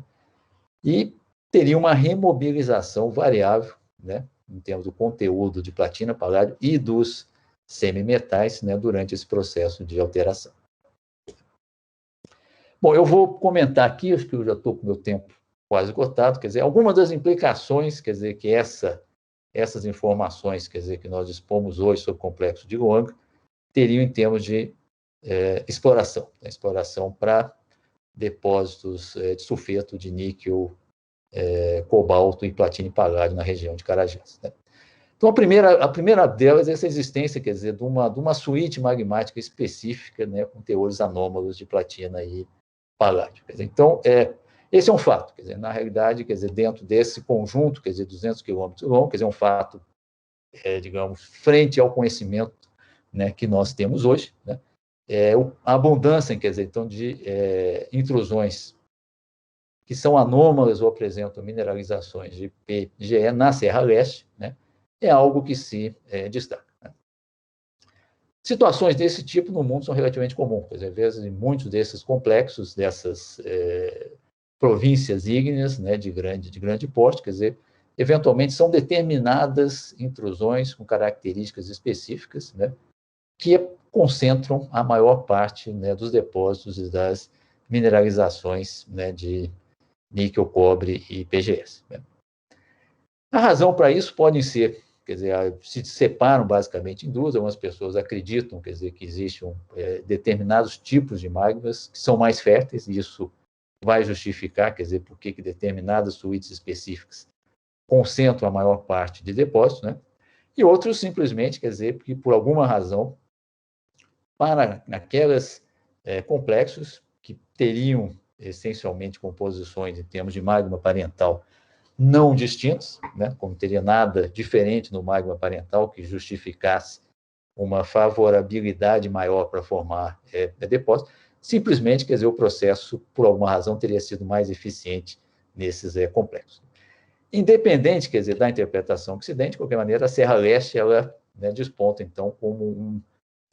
e teria uma remobilização variável, né, em termos do conteúdo de platina, paládio e dos semimetais, né, durante esse processo de alteração. Bom, eu vou comentar aqui, acho que eu já estou com o meu tempo quase esgotado, quer dizer, algumas das implicações, quer dizer, que essas informações, quer dizer, que nós dispomos hoje sobre o complexo de Luang, teriam em termos de exploração, né, exploração para depósitos de sulfeto de níquel, cobalto e platina e paládio na região de Carajás. Né? Então, a primeira delas é essa existência, quer dizer, de uma suíte magmática específica, né, com teores anômalos de platina e paládio. Quer dizer, então, esse é um fato, quer dizer, na realidade, quer dizer, dentro desse conjunto, quer dizer, 200 quilômetros longo, quer dizer, um fato, digamos, frente ao conhecimento, né, que nós temos hoje, né, a abundância, quer dizer, então, de intrusões que são anômalas ou apresentam mineralizações de PGE na Serra Leste, né, é algo que se destaca. Né. Situações desse tipo no mundo são relativamente comuns, às vezes em muitos desses complexos, dessas províncias ígneas, né, de grande porte, quer dizer, eventualmente são determinadas intrusões com características específicas, né, que concentram a maior parte, né, dos depósitos e das mineralizações, né, de níquel, cobre e PGS. Né. A razão para isso pode ser, quer dizer, se separam basicamente em duas. Algumas pessoas acreditam, quer dizer, que existem determinados tipos de magmas que são mais férteis, e isso vai justificar, quer dizer, por que determinadas suítes específicas concentram a maior parte de depósitos, né? E outros simplesmente, quer dizer, que por alguma razão, para aqueles complexos que teriam essencialmente composições em termos de magma parental não distintos, né, como teria nada diferente no magma parental que justificasse uma favorabilidade maior para formar depósito, simplesmente, quer dizer, o processo, por alguma razão, teria sido mais eficiente nesses complexos. Independente, quer dizer, da interpretação ocidente, de qualquer maneira, a Serra Leste, ela, né, desponta, então, como um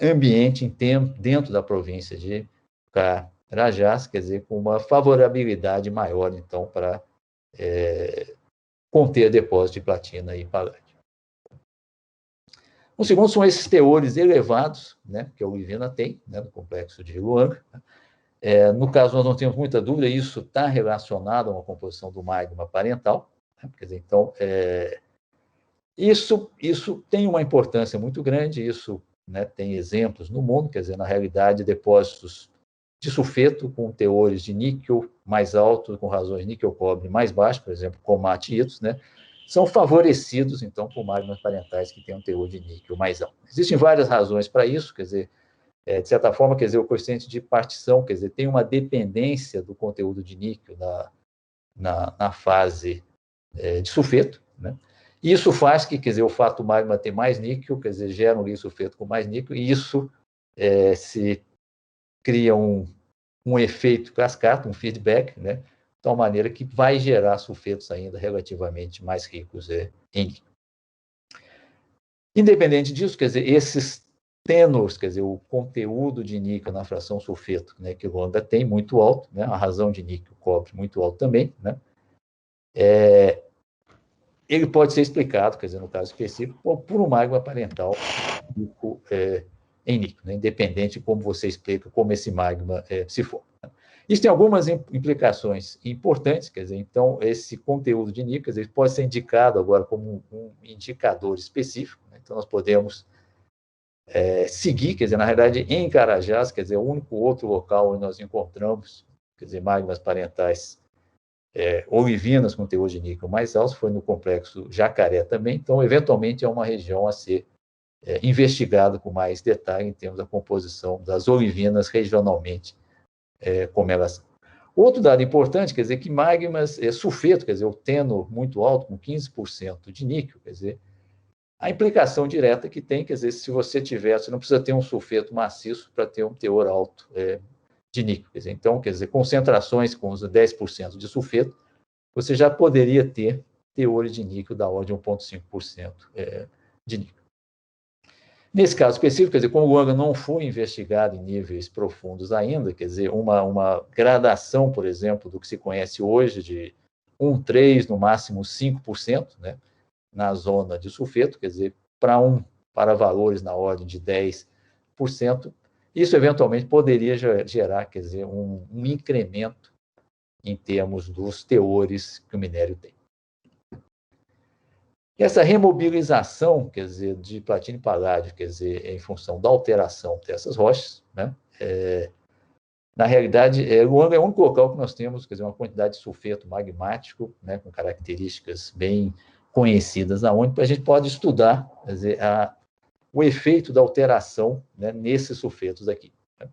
ambiente dentro da província de Carajás, quer dizer, com uma favorabilidade maior, então, para conter depósito de platina e paládio. O segundo são esses teores elevados, né, que a Olivina tem, né, no complexo de Luang. No caso, nós não temos muita dúvida, isso está relacionado a uma composição do magma parental. Né, quer dizer, então, isso tem uma importância muito grande, isso, né, tem exemplos no mundo, quer dizer, na realidade, depósitos de sulfeto com teores de níquel mais altos, com razões níquel-cobre mais baixas, por exemplo, comatitos, né, são favorecidos, então, por magmas parentais que têm um teor de níquel mais alto. Existem várias razões para isso, quer dizer, de certa forma, quer dizer, o coeficiente de partição, quer dizer, tem uma dependência do conteúdo de níquel na fase de sulfeto, né? Isso faz que, quer dizer, o fato do magma ter mais níquel, quer dizer, gera um sulfeto com mais níquel, e isso se cria um efeito cascata, um feedback, né? De tal maneira que vai gerar sulfetos ainda relativamente mais ricos em níquel. Independente disso, quer dizer, esses tenors, quer dizer, o conteúdo de níquel na fração sulfeto, né, que o Luanga tem muito alto, né, a razão de níquel cobre muito alto também, né, ele pode ser explicado, quer dizer, no caso específico, por um magma parental em níquel, né, independente de como você explica como esse magma se forma. Isso tem algumas implicações importantes, quer dizer, então, esse conteúdo de níquel, quer dizer, pode ser indicado agora como um indicador específico, né, então nós podemos seguir, quer dizer, na realidade, em Carajás, quer dizer, o único outro local onde nós encontramos, quer dizer, magmas parentais olivinas com teor de níquel mais alto, foi no complexo Jacaré também, então, eventualmente, é uma região a ser investigada com mais detalhe em termos da composição das olivinas regionalmente, como elas são. Outro dado importante, quer dizer, que magmas sulfeto, quer dizer, o tenor muito alto, com 15% de níquel, quer dizer, a implicação direta que tem, quer dizer, se você não precisa ter um sulfeto maciço para ter um teor alto de níquel. Quer dizer, então, quer dizer, concentrações com 10% de sulfeto, você já poderia ter teores de níquel da ordem de 1,5% de níquel. Nesse caso específico, quer dizer, como o Luanga não foi investigado em níveis profundos ainda, quer dizer, uma gradação, por exemplo, do que se conhece hoje de 1,3%, no máximo 5%, né, na zona de sulfeto, quer dizer, para valores na ordem de 10%, isso eventualmente poderia gerar, quer dizer, um incremento em termos dos teores que o minério tem. Essa remobilização, quer dizer, de platino e paládio, quer dizer, em função da alteração dessas rochas, né, na realidade, Luanga é o único local que nós temos, quer dizer, uma quantidade de sulfeto magmático, né, com características bem conhecidas, onde a gente pode estudar, quer dizer, o efeito da alteração, né, nesses sulfetos aqui. Né.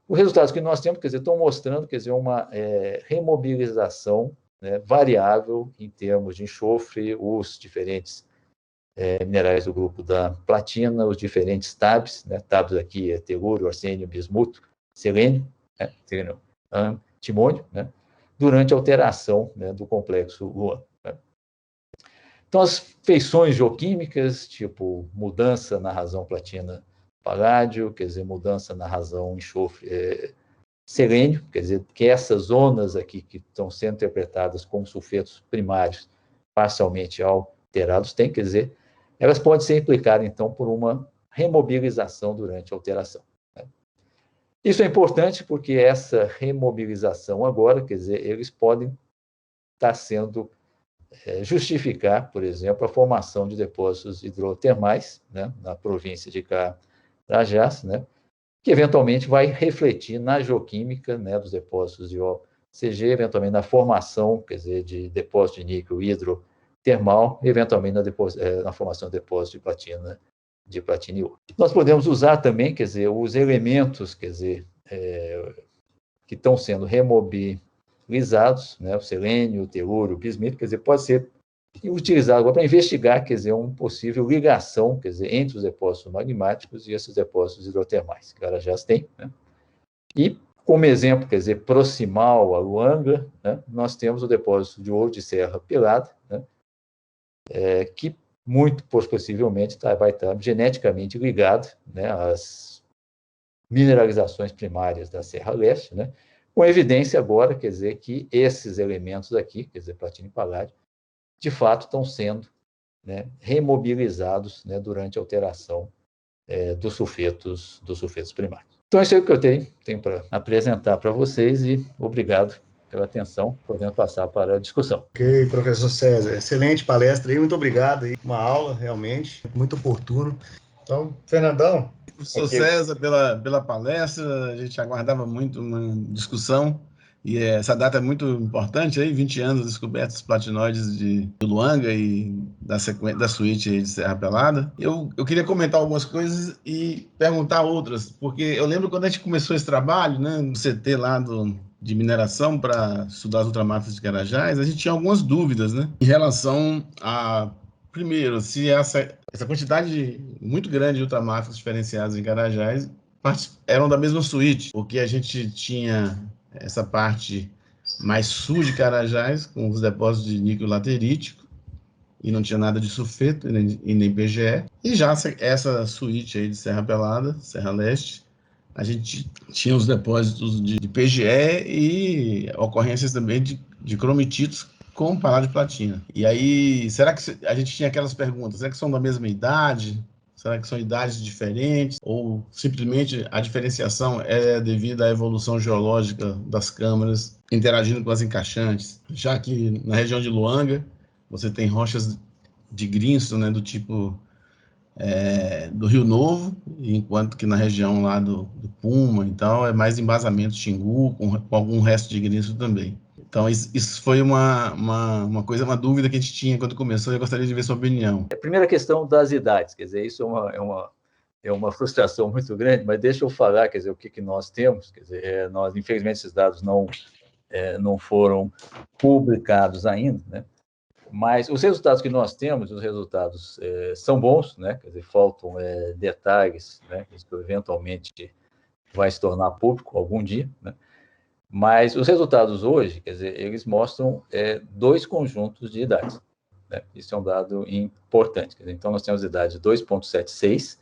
Os resultados que nós temos, quer dizer, estão mostrando, quer dizer, uma remobilização, né, variável em termos de enxofre, os diferentes minerais do grupo da platina, os diferentes tabs, né, tabs aqui telúrio, arsênio, bismuto, selênio, né, antimônio, né, durante a alteração, né, do complexo Luanga. Né. Então, as feições geoquímicas, tipo mudança na razão platina-paládio, quer dizer, mudança na razão enxofre selênio, quer dizer, que essas zonas aqui que estão sendo interpretadas como sulfetos primários parcialmente alterados têm, quer dizer, elas podem ser implicadas, então, por uma remobilização durante a alteração. Né. Isso é importante porque essa remobilização agora, quer dizer, eles podem estar sendo justificar, por exemplo, a formação de depósitos hidrotermais, né, na província de Carajás, né, que eventualmente vai refletir na geoquímica, né, dos depósitos de OCG, eventualmente na formação, quer dizer, de depósito de níquel hidrotermal, eventualmente na formação de depósito de platina e ouro. Nós podemos usar também, quer dizer, os elementos, quer dizer, que estão sendo remobilizados, né, o selênio, o telúrio, o bismuto, quer dizer, pode ser utilizado agora para investigar, quer dizer, uma possível ligação, quer dizer, entre os depósitos magmáticos e esses depósitos hidrotermais, que Carajás tem, né. E, como exemplo, quer dizer, proximal a Luanga, né, nós temos o depósito de ouro de Serra Pelada, né, que muito possivelmente vai estar geneticamente ligado, né, às mineralizações primárias da Serra Leste, né, com evidência agora, quer dizer, que esses elementos aqui, quer dizer, platino e paládio, de fato estão sendo, né, remobilizados, né, durante a alteração dos sulfetos primários. Então, isso é o que eu tenho para apresentar para vocês e obrigado pela atenção, podendo passar para a discussão. Ok, professor César, excelente palestra aí, muito obrigado aí, uma aula realmente muito oportuno. Então, Fernandão. Professor César, pela palestra, a gente aguardava muito uma discussão, e essa data é muito importante, aí, 20 anos descobertos platinoides de Luanga e da suíte de Serra Pelada. Eu queria comentar algumas coisas e perguntar outras, porque eu lembro quando a gente começou esse trabalho, né, no CT lá de mineração para estudar as ultramafias de Carajás, a gente tinha algumas dúvidas, né, em relação a, primeiro, se essa quantidade muito grande de ultramáficos diferenciados em Carajás eram da mesma suíte, porque a gente tinha essa parte mais sul de Carajás, com os depósitos de níquel laterítico, e não tinha nada de sulfeto e nem PGE. E já essa suíte aí de Serra Pelada, Serra Leste, a gente tinha os depósitos de PGE e ocorrências também de cromititos com paládio de platina. E aí, será que a gente tinha aquelas perguntas, será que são da mesma idade? Será que são idades diferentes? Ou simplesmente a diferenciação é devido à evolução geológica das câmaras interagindo com as encaixantes? Já que na região de Luanga, você tem rochas de greenstone, né, do tipo do Rio Novo, enquanto que na região lá do Puma e tal, é mais embasamento Xingu, com algum resto de greenstone também. Então, isso foi uma dúvida que a gente tinha quando começou, e eu gostaria de ver sua opinião. A primeira questão das idades, quer dizer, isso é uma frustração muito grande, mas deixa eu falar, quer dizer, o que nós temos, quer dizer, nós, infelizmente, esses dados não foram publicados ainda, né? Mas os resultados que nós temos, os resultados são bons, né? Quer dizer, faltam detalhes, né? Isso eventualmente vai se tornar público algum dia, né? Mas os resultados hoje, quer dizer, eles mostram dois conjuntos de idades, né? Isso é um dado importante. Quer dizer, então, nós temos idade de 2,76.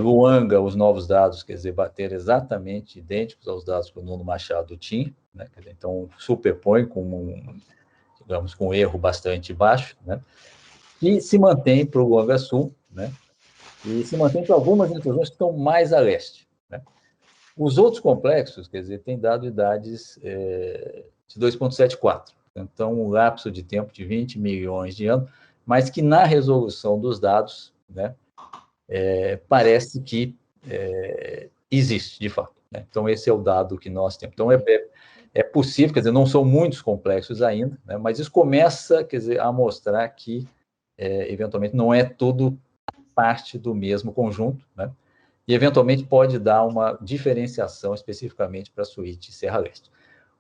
Luanga, os novos dados, quer dizer, bateram exatamente idênticos aos dados que o Nuno Machado tinha, né? Quer dizer, então, superpõe digamos, com um erro bastante baixo, né? E se mantém para o Luanga Sul, né? E se mantém para algumas intrusões que estão mais a leste, né? Os outros complexos, quer dizer, têm dado idades de 2,74. Então, um lapso de tempo de 20 milhões de anos, mas que na resolução dos dados, né, parece que existe, de fato, né? Então, esse é o dado que nós temos. Então, é possível, quer dizer, não são muitos complexos ainda, né, mas isso começa, quer dizer, a mostrar que, eventualmente, não é tudo parte do mesmo conjunto, né? E, eventualmente, pode dar uma diferenciação especificamente para a suíte Serra Leste.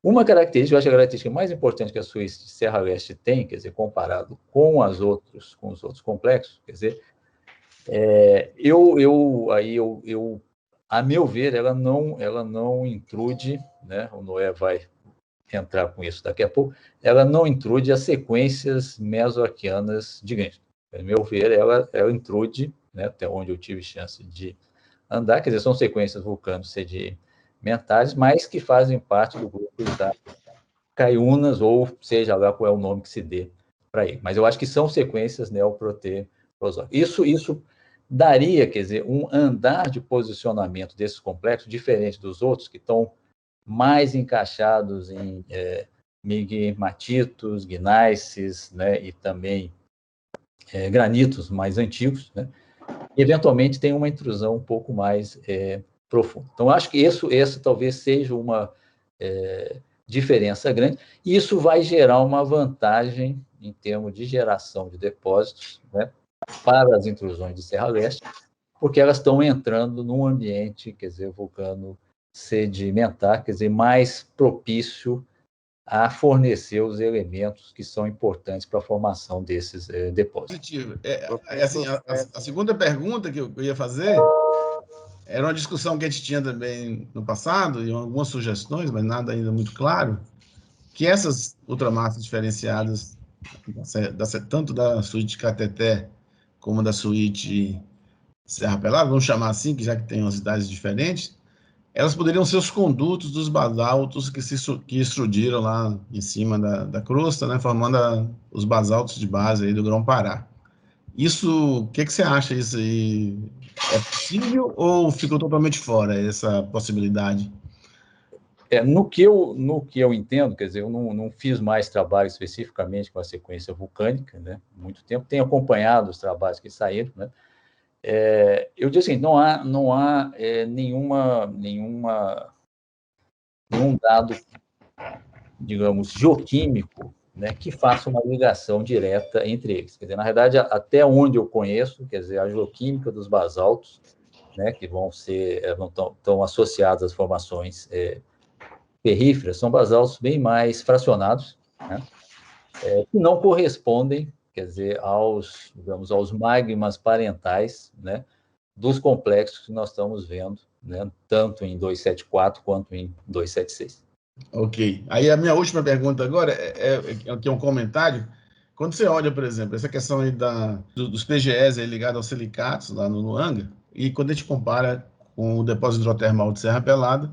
Uma característica, eu acho que a característica mais importante que a suíte Serra Leste tem, quer dizer, comparado com os outros complexos, quer dizer, a meu ver, ela não intrude, né? O Noé vai entrar com isso daqui a pouco, ela não intrude as sequências mesoarquianas de Greenstone. A meu ver, ela intrude, né, até onde eu tive chance de andar, quer dizer, são sequências vulcano-sedimentares, mas que fazem parte do grupo das caiunas, ou seja lá qual é o nome que se dê para ele. Mas eu acho que são sequências neoproterozoicas. Isso daria, quer dizer, um andar de posicionamento desses complexos diferente dos outros, que estão mais encaixados em migmatitos, gneiss, né, e também granitos mais antigos, né? Eventualmente tem uma intrusão um pouco mais profunda. Então, acho que essa talvez seja uma diferença grande, e isso vai gerar uma vantagem em termos de geração de depósitos, né, para as intrusões de Serra Leste, porque elas estão entrando num ambiente, quer dizer, vulcano sedimentar, quer dizer, mais propício a fornecer os elementos que são importantes para a formação desses depósitos. Assim, a segunda pergunta que eu ia fazer era uma discussão que a gente tinha também no passado, e algumas sugestões, mas nada ainda muito claro, que essas ultramassas diferenciadas, tanto da suíte Cateté como da suíte Serra Pelada, vamos chamar assim, que já que tem umas idades diferentes, elas poderiam ser os condutos dos basaltos que extrudiram lá em cima da crosta, né, formando os basaltos de base aí do Grão-Pará. Isso, o que você acha disso aí? É possível ou ficou totalmente fora essa possibilidade? No que eu entendo, quer dizer, eu não fiz mais trabalho especificamente com a sequência vulcânica, né, há muito tempo, tenho acompanhado os trabalhos que saíram, né, eu digo assim, não há nenhum dado, digamos, geoquímico, né, que faça uma ligação direta entre eles. Quer dizer, na verdade, até onde eu conheço, quer dizer, a geoquímica dos basaltos, né, que estão associados às formações ferríferas, são basaltos bem mais fracionados, né, que não correspondem, quer dizer, digamos, aos magmas parentais, né, dos complexos que nós estamos vendo, né, tanto em 274 quanto em 276. Ok. Aí a minha última pergunta agora aqui é um comentário. Quando você olha, por exemplo, essa questão aí dos PGEs aí ligados aos silicatos lá no Luanga, e quando a gente compara com o depósito hidrotermal de Serra Pelada,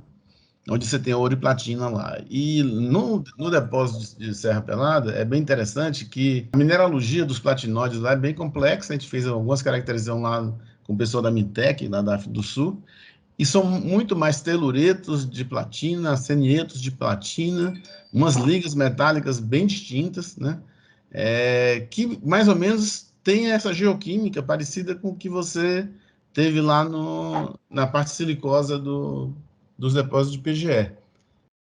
onde você tem ouro e platina lá. E no depósito de Serra Pelada, é bem interessante que a mineralogia dos platinóides lá é bem complexa. A gente fez algumas caracterizações lá com o pessoal da Mitec, lá da África do Sul, e são muito mais teluretos de platina, arsenietos de platina, umas ligas metálicas bem distintas, né? Que mais ou menos tem essa geoquímica parecida com o que você teve lá na parte silicosa dos depósitos de PGE.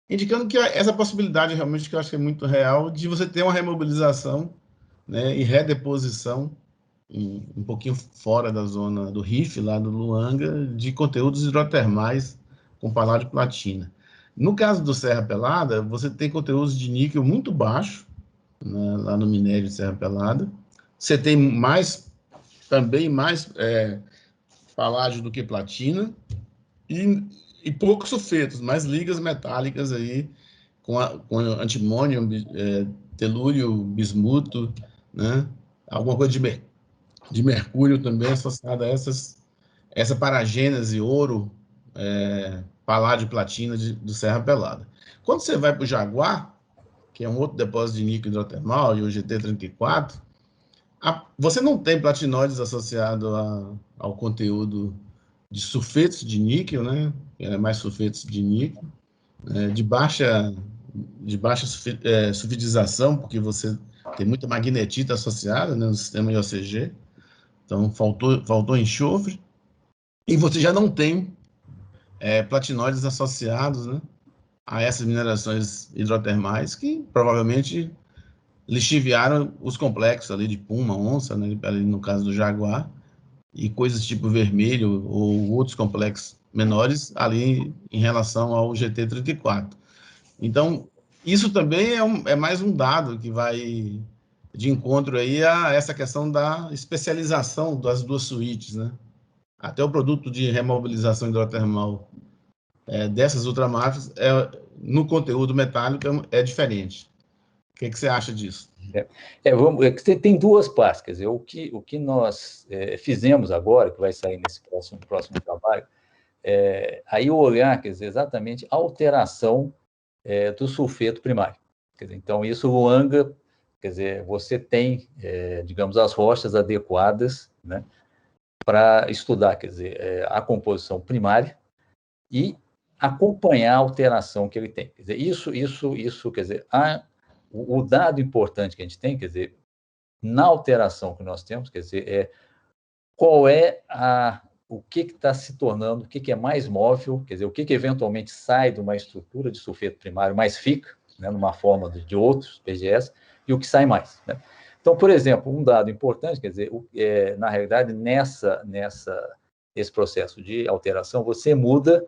Indicando que essa possibilidade realmente que eu acho que é muito real de você ter uma remobilização, né, e redeposição um pouquinho fora da zona do Rif, lá do Luanga, de conteúdos hidrotermais com paládio e platina. No caso do Serra Pelada, você tem conteúdos de níquel muito baixo, né, lá no minério de Serra Pelada. Você tem também mais paládio do que platina, e poucos sulfetos, mais ligas metálicas aí, com antimônio, telúrio, bismuto, né? Alguma coisa de mercúrio também associada a essa paragênese, ouro, paládio e platina do Serra Pelada. Quando você vai para o Jaguar, que é um outro depósito de níquel hidrotermal, e o GT34, você não tem platinóides associados ao conteúdo de sulfetos de níquel, né? Mais sulfetos de níquel, de baixa sulfidização, porque você tem muita magnetita associada, né, no sistema IOCG, então faltou enxofre, e você já não tem platinóides associados, né, a essas minerações hidrotermais que provavelmente lixiviaram os complexos ali de Puma, Onça, né, ali no caso do Jaguar, e coisas tipo vermelho ou outros complexos menores ali em relação ao GT34. Então, isso também é mais um dado que vai de encontro aí a essa questão da especialização das duas suítes, né? Até o produto de remobilização hidrotermal dessas ultramáfias, no conteúdo metálico, é diferente. O que você acha disso? Você tem duas partes, quer dizer, o que nós fizemos agora, que vai sair nesse próximo trabalho, aí o olhar, quer dizer, exatamente a alteração do sulfeto primário. Quer dizer, então, isso, Luanga, quer dizer, você tem, digamos, as rochas adequadas, né, para estudar, quer dizer, a composição primária e acompanhar a alteração que ele tem. Quer dizer, isso, quer dizer, o dado importante que a gente tem, quer dizer, na alteração que nós temos, quer dizer, qual é o que está se tornando, o que é mais móvel, quer dizer, o que eventualmente sai de uma estrutura de sulfeto primário, mas fica, né, numa forma de outros PGS, e o que sai mais, né? Então, por exemplo, um dado importante, quer dizer, na realidade, nesse processo de alteração, você muda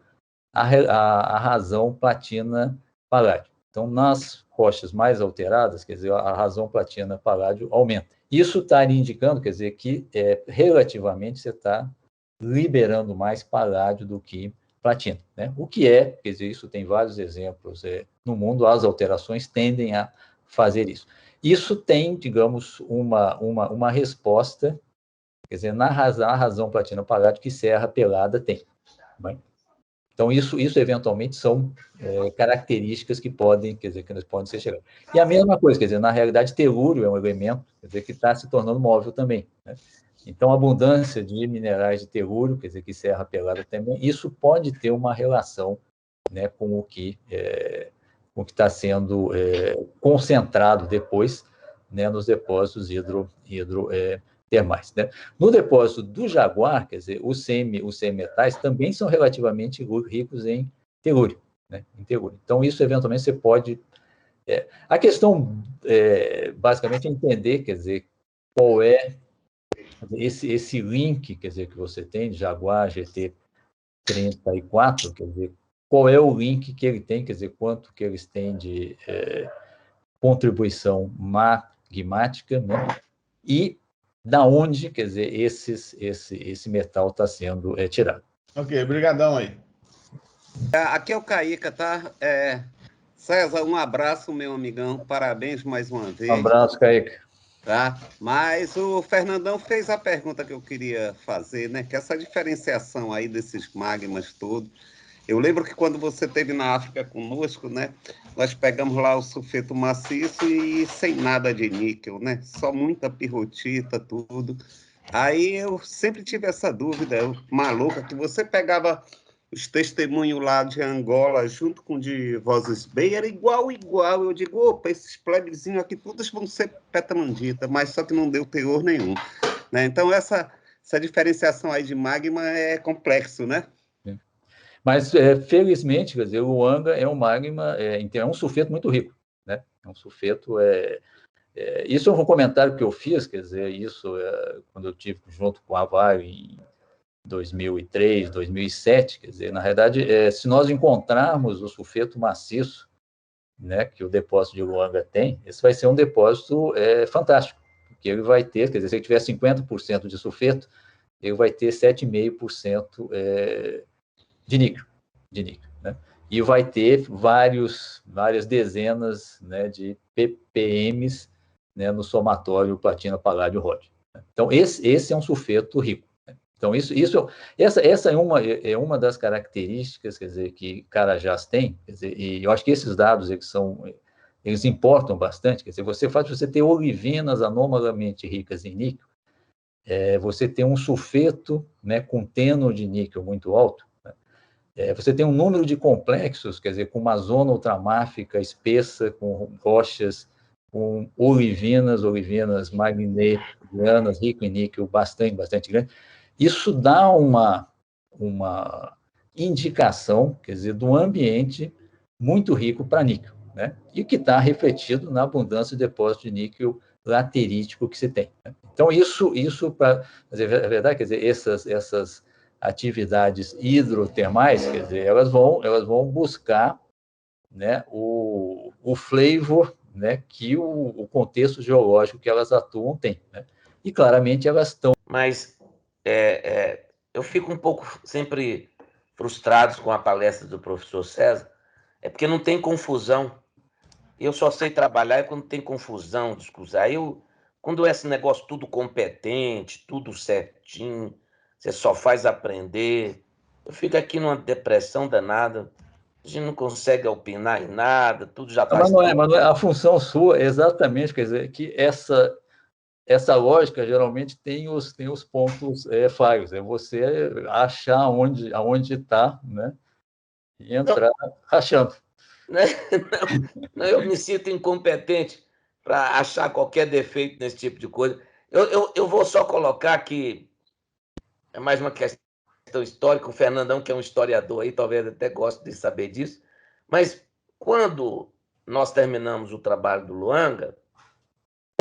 a razão platina-paládio. Então, nas rochas mais alteradas, quer dizer, a razão platina-paládio aumenta. Isso está indicando, quer dizer, que relativamente você está liberando mais paládio do que platina, né? O que quer dizer, isso tem vários exemplos no mundo, as alterações tendem a fazer isso. Isso tem, digamos, uma resposta, quer dizer, na razão platina-paládio que Serra Pelada tem. Bem? Então, isso eventualmente são características que podem ser chegadas. E a mesma coisa, quer dizer, na realidade, telúrio é um elemento, quer dizer, que está se tornando móvel também, né? Então, a abundância de minerais de telúrio, quer dizer, que Serra Pelada também, isso pode ter uma relação, né, com o que está sendo concentrado depois, né, nos depósitos termais, né? No depósito do Jaguar, quer dizer, os semimetais também são relativamente ricos em telúrio, né? Em telúrio. Então, isso, eventualmente, você pode... a questão, basicamente, é entender, quer dizer, qual é esse link, quer dizer, que você tem de Jaguar GT34, quer dizer, qual é o link que ele tem, quer dizer, quanto que eles têm de contribuição magmática, né? E da onde, quer dizer, esse metal está sendo tirado. Ok, brigadão aí. Aqui é o Caíca, tá? César, um abraço, meu amigão, parabéns mais uma vez. Um abraço, Caíca. Tá? Mas o Fernandão fez a pergunta que eu queria fazer, né? Que essa diferenciação aí desses magmas todos. Eu lembro que quando você esteve na África conosco, né? Nós pegamos lá o sulfeto maciço e sem nada de níquel, né? Só muita pirrotita, tudo. Aí eu sempre tive essa dúvida, maluca, que você pegava os testemunhos lá de Angola junto com o de Vossas Bay, era igual. Eu digo, opa, esses plebezinhos aqui todos vão ser petamandita, mas só que não deu teor nenhum, né? Então essa diferenciação aí de magma é complexo, né? Mas, felizmente, quer dizer, o Luanga é um magma, é um sulfeto muito rico, né? É um sulfeto... isso é um comentário que eu fiz, quer dizer, isso quando eu tive junto com a Vale em 2003, 2007, quer dizer, na realidade, se nós encontrarmos o sulfeto maciço, né, que o depósito de Luanga tem, esse vai ser um depósito fantástico, porque ele vai ter, quer dizer, se ele tiver 50% de sulfeto, ele vai ter 7,5% de níquel, né? E vai ter várias dezenas, né, de ppms, né, no somatório platina-paládio-ródio. Então, esse é um sulfeto rico. Então, essa é uma das características, quer dizer, que Carajás tem, quer dizer, e eu acho que esses dados eles importam bastante, quer dizer, você ter olivinas anomalamente ricas em níquel, você tem um sulfeto, né, com tênue de níquel muito alto, né? Você tem um número de complexos, quer dizer, com uma zona ultramáfica espessa, com rochas, com olivinas magnesianas, rico em níquel, bastante grande. Isso dá uma indicação, quer dizer, de um ambiente muito rico para níquel, né? E que está refletido na abundância de depósito de níquel laterítico que se tem, né? Então, isso para dizer a verdade, quer dizer, essas atividades hidrotermais, quer dizer, elas vão buscar, né, o flavor, né, que o contexto geológico que elas atuam tem, né? E claramente elas estão. Mas eu fico um pouco sempre frustrado com a palestra do professor César, porque não tem confusão. Eu só sei trabalhar quando tem confusão, discussão. Quando esse negócio tudo competente, tudo certinho, você só faz aprender, eu fico aqui numa depressão danada. A gente não consegue opinar em nada, tudo já faz. Mas não é a função sua, exatamente, quer dizer, que essa lógica geralmente tem os pontos falhos, é você achar aonde está, né, e entrar achando. Não, eu me sinto incompetente para achar qualquer defeito nesse tipo de coisa. Eu vou só colocar que é mais uma questão histórica. O Fernandão, que é um historiador aí, talvez até goste de saber disso. Mas quando nós terminamos o trabalho do Luanga,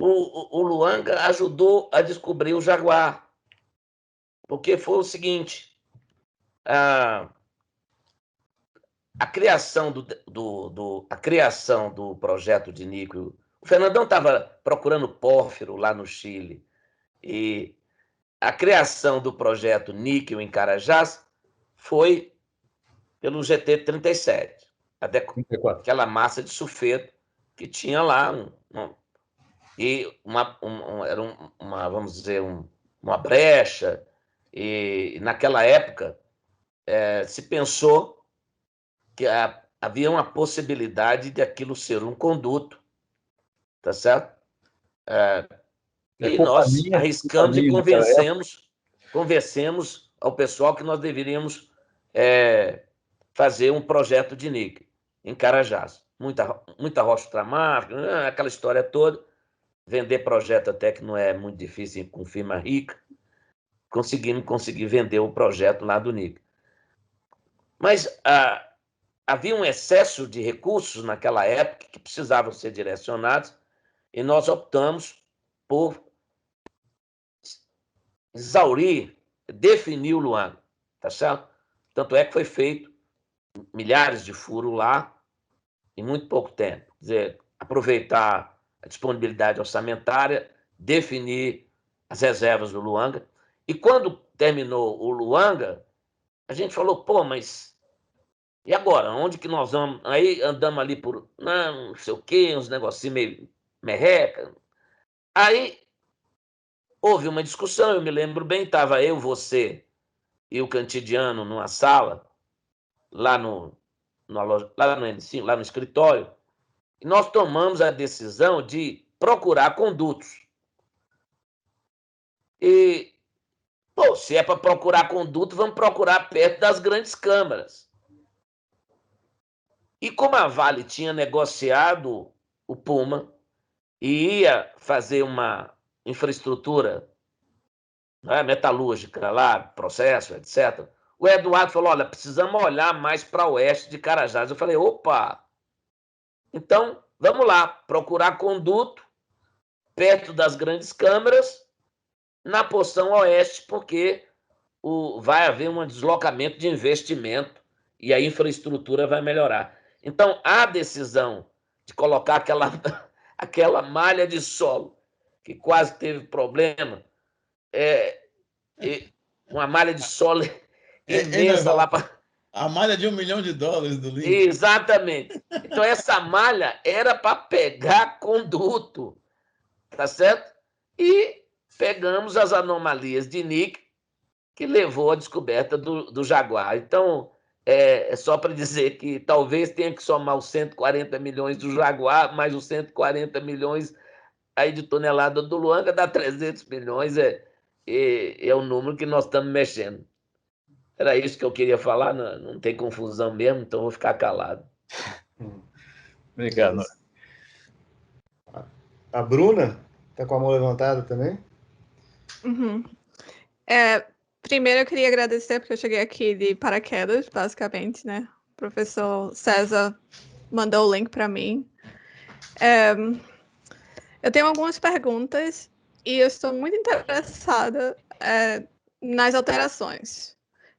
o Luanga ajudou a descobrir o Jaguar. Porque foi o seguinte: a criação a criação do projeto de níquel. O Fernandão estava procurando pórfiro lá no Chile. E a criação do projeto níquel em Carajás foi pelo GT37. Até aquela massa de sulfeto que tinha lá. E era vamos dizer, uma brecha. E naquela época se pensou que havia uma possibilidade de aquilo ser um conduto, tá certo? E nós arriscamos e convencemos ao pessoal que nós deveríamos fazer um projeto de níquel em Carajás. Muita rocha ultramáfica, aquela história toda. vender projeto até que não é muito difícil com firma rica, conseguir vender o projeto lá do níquel. Mas havia um excesso de recursos naquela época que precisavam ser direcionados e nós optamos por definir o Luanga, tá certo? Tanto é que foi feito milhares de furos lá em muito pouco tempo. Quer dizer, aproveitar a disponibilidade orçamentária, definir as reservas do Luanga. E quando terminou o Luanga, a gente falou, pô, mas e agora? Onde que nós vamos? Aí andamos ali por não sei o quê, uns negocinhos meio merreca. Aí houve uma discussão, eu me lembro bem, estava eu, você e o Cantidiano numa sala, lá no NC, lá no escritório, e nós tomamos a decisão de procurar condutos. E, pô, se é para procurar conduto, vamos procurar perto das grandes câmaras. E como a Vale tinha negociado o Puma e ia fazer uma infraestrutura, né, metalúrgica lá, processo, etc., o Eduardo falou, olha, precisamos olhar mais para o oeste de Carajás. Eu falei, opa, então vamos lá, procurar conduto perto das grandes câmaras na porção oeste, porque vai haver um deslocamento de investimento e a infraestrutura vai melhorar. Então, a decisão de colocar aquela malha de solo, que quase teve problema, uma malha de solo imensa lá para... A malha de $1 milhão do link. Exatamente. Então, essa malha era para pegar conduto, tá certo? E pegamos as anomalias de níquel que levou à descoberta do Jaguar. Então, é só para dizer que talvez tenha que somar os 140 milhões do Jaguar, mais os 140 milhões aí de tonelada do Luanga, dá 300 milhões, é o número que nós estamos mexendo. Era isso que eu queria falar, não tem confusão mesmo, então vou ficar calado. Obrigado. A Bruna está com a mão levantada também? Uhum. Primeiro eu queria agradecer, porque eu cheguei aqui de paraquedas, basicamente, né? O professor César mandou o link para mim. Eu tenho algumas perguntas e eu estou muito interessada nas alterações.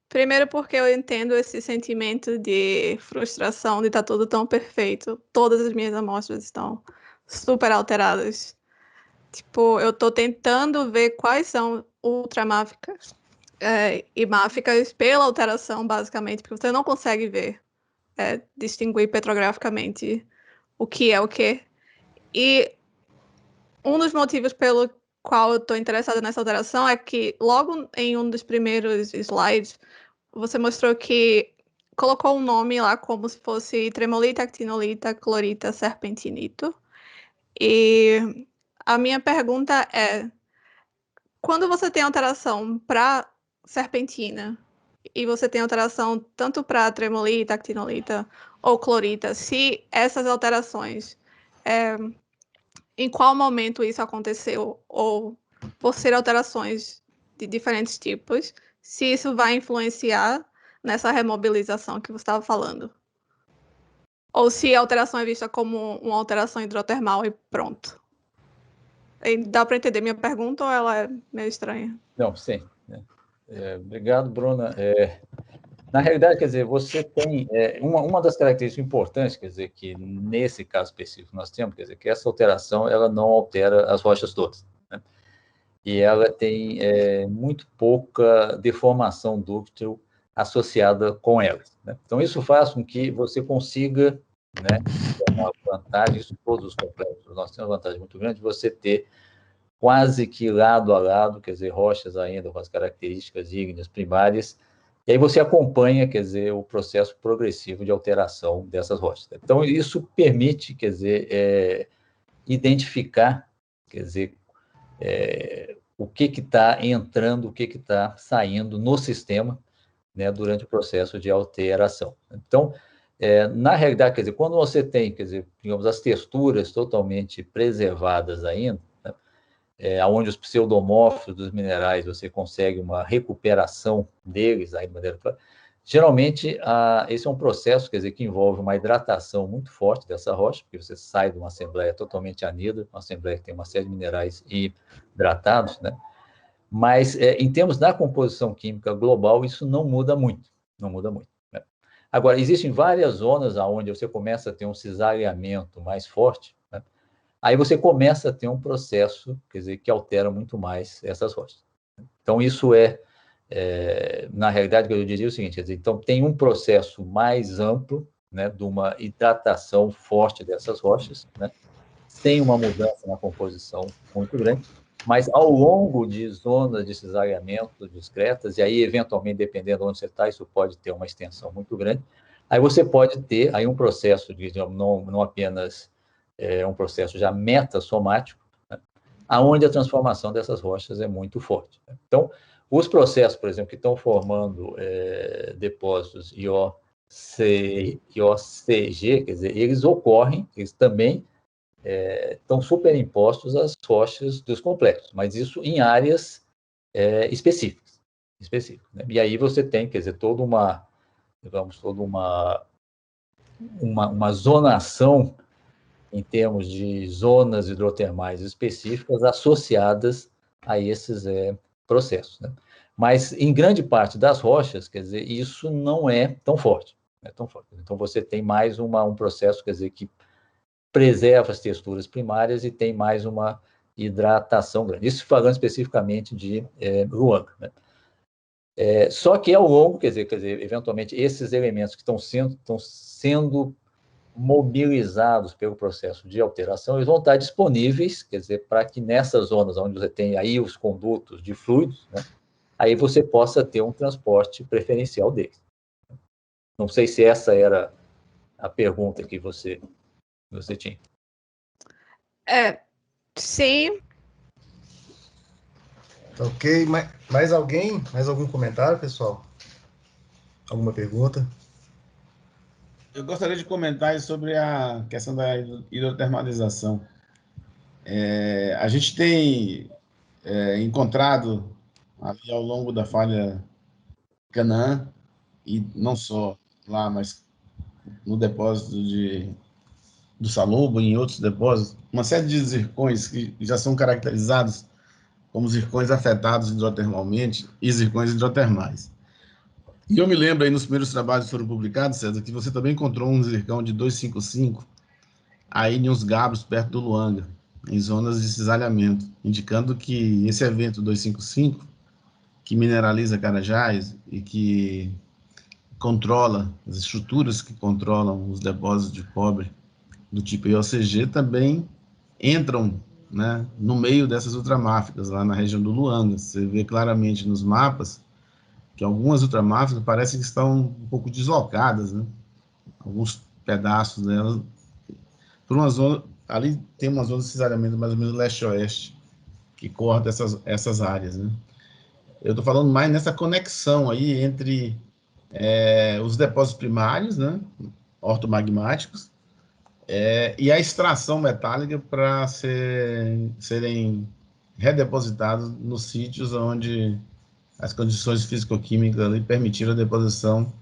Primeiro porque eu entendo esse sentimento de frustração de estar tudo tão perfeito. Todas as minhas amostras estão super alteradas. Tipo, eu estou tentando ver quais são ultramáficas e máficas pela alteração, basicamente, porque você não consegue ver, distinguir petrograficamente o que é o que. E um dos motivos pelo qual eu estou interessada nessa alteração é que logo em um dos primeiros slides, você mostrou que colocou um nome lá como se fosse tremolita, actinolita, clorita, serpentinito. E a minha pergunta é, quando você tem alteração para serpentina e você tem alteração tanto para tremolita, actinolita ou clorita, se essas alterações, em qual momento isso aconteceu, ou por ser alterações de diferentes tipos, se isso vai influenciar nessa remobilização que você estava falando. Ou se a alteração é vista como uma alteração hidrotermal e pronto. E dá para entender minha pergunta ou ela é meio estranha? Não, sim. Obrigado, Bruna. Na realidade, quer dizer, você tem uma das características importantes, quer dizer, que nesse caso específico nós temos, quer dizer, que essa alteração ela não altera as rochas todas, né? E ela tem muito pouca deformação dúctil associada com elas, né? Então, isso faz com que você consiga, né, uma vantagem, isso todos os complexos, nós temos uma vantagem muito grande de você ter quase que lado a lado, quer dizer, rochas ainda com as características ígneas primárias, e aí você acompanha, quer dizer, o processo progressivo de alteração dessas rochas. Então, isso permite, quer dizer, identificar, quer dizer, o que está entrando, o que está saindo no sistema, né, durante o processo de alteração. Então, na realidade, quer dizer, quando você tem, quer dizer, digamos, as texturas totalmente preservadas ainda, onde os pseudomórficos dos minerais, você consegue uma recuperação deles, aí de maneira... Geralmente, esse é um processo, quer dizer, que envolve uma hidratação muito forte dessa rocha, porque você sai de uma assembleia totalmente anida, uma assembleia que tem uma série de minerais hidratados, né? Mas, em termos da composição química global, isso não muda muito, né? Agora, existem várias zonas onde você começa a ter um cisalhamento mais forte, né? Aí você começa a ter um processo, quer dizer, que altera muito mais essas rochas. Então, isso na realidade, eu diria o seguinte, quer dizer, então tem um processo mais amplo, né, de uma hidratação forte dessas rochas, né, sem uma mudança na composição muito grande, mas ao longo de zonas de cisalhamento discretas, e aí, eventualmente, dependendo de onde você está, isso pode ter uma extensão muito grande, aí você pode ter aí um processo, digamos, não apenas um processo já metassomático, né, onde a transformação dessas rochas é muito forte. Né? Então, os processos, por exemplo, que estão formando depósitos IOCG, quer dizer, eles ocorrem, eles também estão superimpostos às rochas dos complexos, mas isso em áreas específicas, né? E aí você tem, quer dizer, toda uma zonação em termos de zonas hidrotermais específicas associadas a esses processos, né? Mas, em grande parte das rochas, quer dizer, isso não é tão forte. Então, você tem mais um processo, quer dizer, que preserva as texturas primárias e tem mais uma hidratação grande. Isso falando especificamente de Luanga, né? Só que ao longo, quer dizer, eventualmente, esses elementos que estão sendo mobilizados pelo processo de alteração, eles vão estar disponíveis, quer dizer, para que nessas zonas onde você tem aí os condutos de fluidos, né, aí você possa ter um transporte preferencial deles. Não sei se essa era a pergunta que você tinha. Sim. Ok, mais alguém? Mais algum comentário, pessoal? Alguma pergunta? Eu gostaria de comentar sobre a questão da hidrotermalização. A gente tem encontrado ali ao longo da falha Canaã, e não só lá, mas no depósito do Salobo e em outros depósitos, uma série de zircões que já são caracterizados como zircões afetados hidrotermalmente e zircões hidrotermais. E eu me lembro aí nos primeiros trabalhos que foram publicados, César, que você também encontrou um zircão de 255 aí em uns gabros perto do Luanga, em zonas de cisalhamento, indicando que esse evento 255, que mineraliza Carajás e que controla as estruturas que controlam os depósitos de cobre do tipo IOCG, também entram, né, no meio dessas ultramáficas, lá na região do Luanga. Você vê claramente nos mapas que algumas ultramáficas parecem que estão um pouco deslocadas, né? Alguns pedaços delas, por uma zona, ali tem uma zona de cisalhamento mais ou menos leste-oeste, que corta essas áreas, né? Eu estou falando mais nessa conexão aí entre os depósitos primários, né, ortomagmáticos, e a extração metálica para serem redepositados nos sítios onde as condições físico-químicas ali permitiram a deposição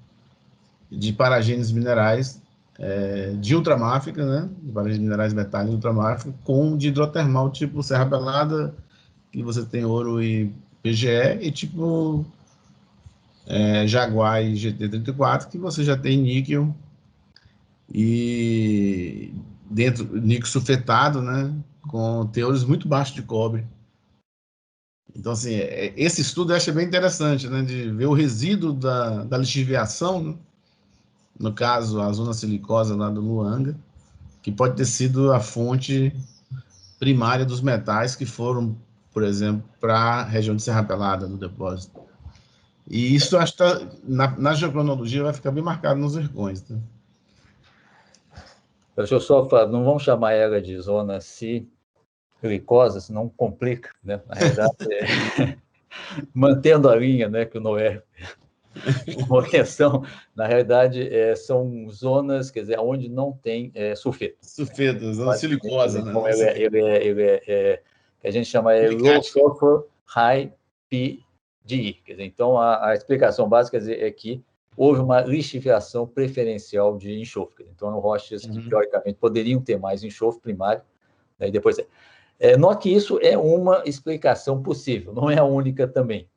de paragênios minerais de ultramáfica, né, de paragênios minerais metálicos ultramáfica, com de hidrotermal tipo Serra Pelada, que você tem ouro e PGE, e tipo Jaguar e GT34, que você já tem níquel e dentro níquel sulfetado, né, com teores muito baixos de cobre. Então, assim, esse estudo eu achei bem interessante, né, de ver o resíduo da lixiviação, né, no caso, a zona silicosa lá do Luanga, que pode ter sido a fonte primária dos metais que foram, por exemplo, para a região de Serra Pelada, no depósito. E isso, acho que na geocronologia vai ficar bem marcado nos zircões. Tá? Deixa eu só falar, não vamos chamar ela de zona silicosa, senão complica, né? Na realidade, mantendo a linha, né, que não é uma questão, na realidade, são zonas, quer dizer, onde não tem sulfeto. Sulfeto, zona silicosa, né? Então, que a gente chama Low Sulfur High PGE. Quer dizer, então, a explicação básica é que houve uma lixiviação preferencial de enxofre. Então, rochas que, teoricamente, poderiam ter mais enxofre primário, né, e depois... note que isso é uma explicação possível, não é a única também.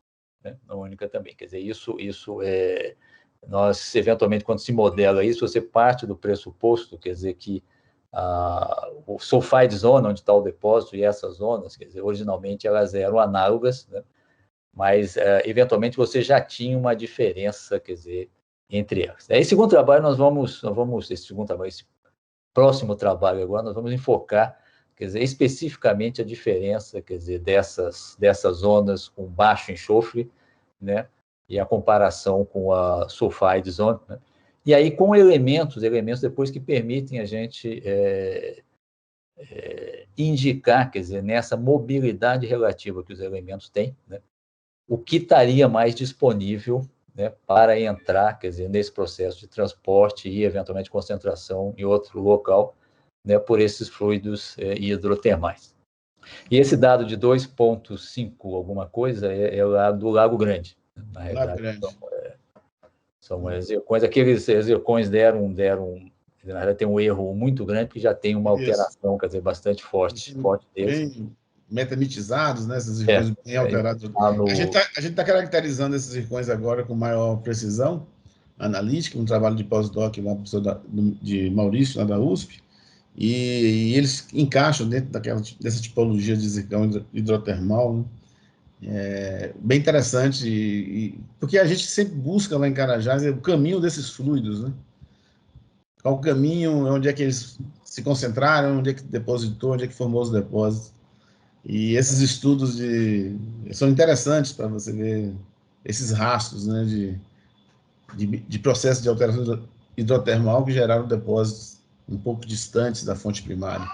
Né? Não é a única também. Quer dizer, isso é... Nós, eventualmente, quando se modela isso, você parte do pressuposto, quer dizer, que o sulfide zone, onde está o depósito, e essas zonas, quer dizer, originalmente elas eram análogas, né? Mas, eventualmente, você já tinha uma diferença, quer dizer, entre elas. Esse segundo trabalho, esse próximo trabalho agora, nós vamos enfocar, quer dizer, especificamente a diferença, quer dizer, dessas zonas com baixo enxofre, né? E a comparação com a sulfide zone, né? E aí com elementos depois que permitem a gente indicar, quer dizer, nessa mobilidade relativa que os elementos têm, né? O que estaria mais disponível, né, para entrar, quer dizer, nesse processo de transporte e, eventualmente, concentração em outro local, né, por esses fluidos hidrotermais. E esse dado de 2,5 alguma coisa é lá do Lago Grande. Na realidade, são as zircões. Aqueles zircões deram, na verdade, tem um erro muito grande, porque já tem uma alteração, quer dizer, bastante forte deles. Bem metamitizados, né? Esses zircões bem alterados. A gente tá caracterizando esses zircões agora com maior precisão analítica, um trabalho de pós-doc lá, professor de Maurício, lá da USP, e eles encaixam dentro dessa tipologia de zircão hidrotermal, né? Bem interessante, porque a gente sempre busca lá em Carajás o caminho desses fluidos, né? Qual o caminho, onde é que eles se concentraram, onde é que depositou, onde é que formou os depósitos. E esses estudos são interessantes para você ver esses rastros, né, de processo de alteração hidrotermal que geraram depósitos um pouco distantes da fonte primária.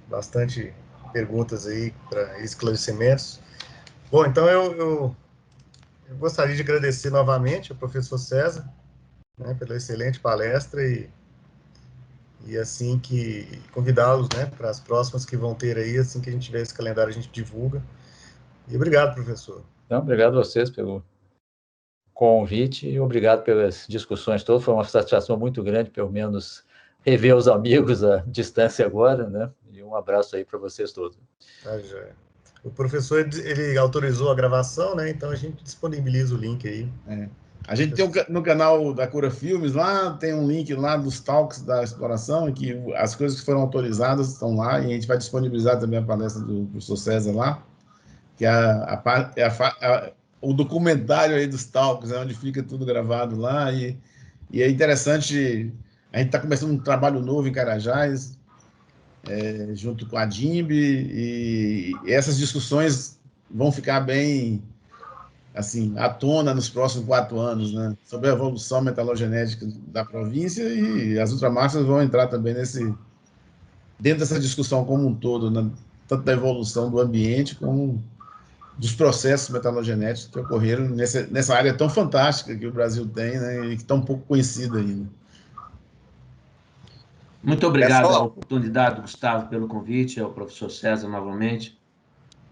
Bastante perguntas aí para esclarecimentos. Bom, então eu gostaria de agradecer novamente ao professor César, né, pela excelente palestra e assim que convidá-los, né, para as próximas que vão ter aí, assim que a gente tiver esse calendário a gente divulga. E obrigado, professor. Então, obrigado a vocês pelo convite e obrigado pelas discussões todas. Foi uma satisfação muito grande, pelo menos, rever os amigos à distância agora, né? E um abraço aí para vocês todos. Tá, já. O professor, ele autorizou a gravação, né? Então a gente disponibiliza o link aí. A gente tem no canal da Cura Filmes, lá tem um link lá dos talks da exploração, que as coisas que foram autorizadas estão lá, e a gente vai disponibilizar também a palestra do professor César lá, que é o documentário aí dos talks, onde fica tudo gravado lá, e é interessante, a gente está começando um trabalho novo em Carajás, junto com a DIMB, e essas discussões vão ficar bem assim, à tona nos próximos 4 anos, né? Sobre a evolução metalogenética da província, e as ultramassas vão entrar também dentro dessa discussão como um todo, né? Tanto da evolução do ambiente como dos processos metalogenéticos que ocorreram nessa área tão fantástica que o Brasil tem, né? E que tão pouco conhecida ainda. Muito obrigado pela oportunidade, Gustavo, pelo convite, ao professor César novamente,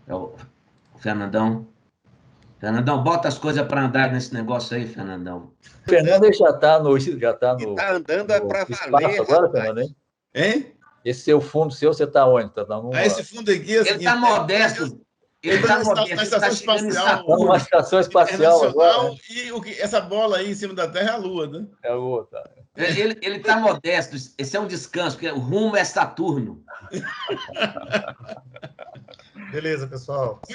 ao Fernandão. Fernandão, bota as coisas para andar nesse negócio aí, Fernandão. O Fernando já está no... E está andando para valer, agora, Fernando, hein? Hein? Esse seu fundo seu, você está onde? Tá esse fundo aqui... Assim, ele está modesto. Ele está modesto. Na estação espacial. Uma estação espacial agora. Né? E essa bola aí em cima da Terra é a Lua, né? É a Lua, tá. Ele está modesto. Esse é um descanso, porque o rumo é Saturno. Beleza, pessoal.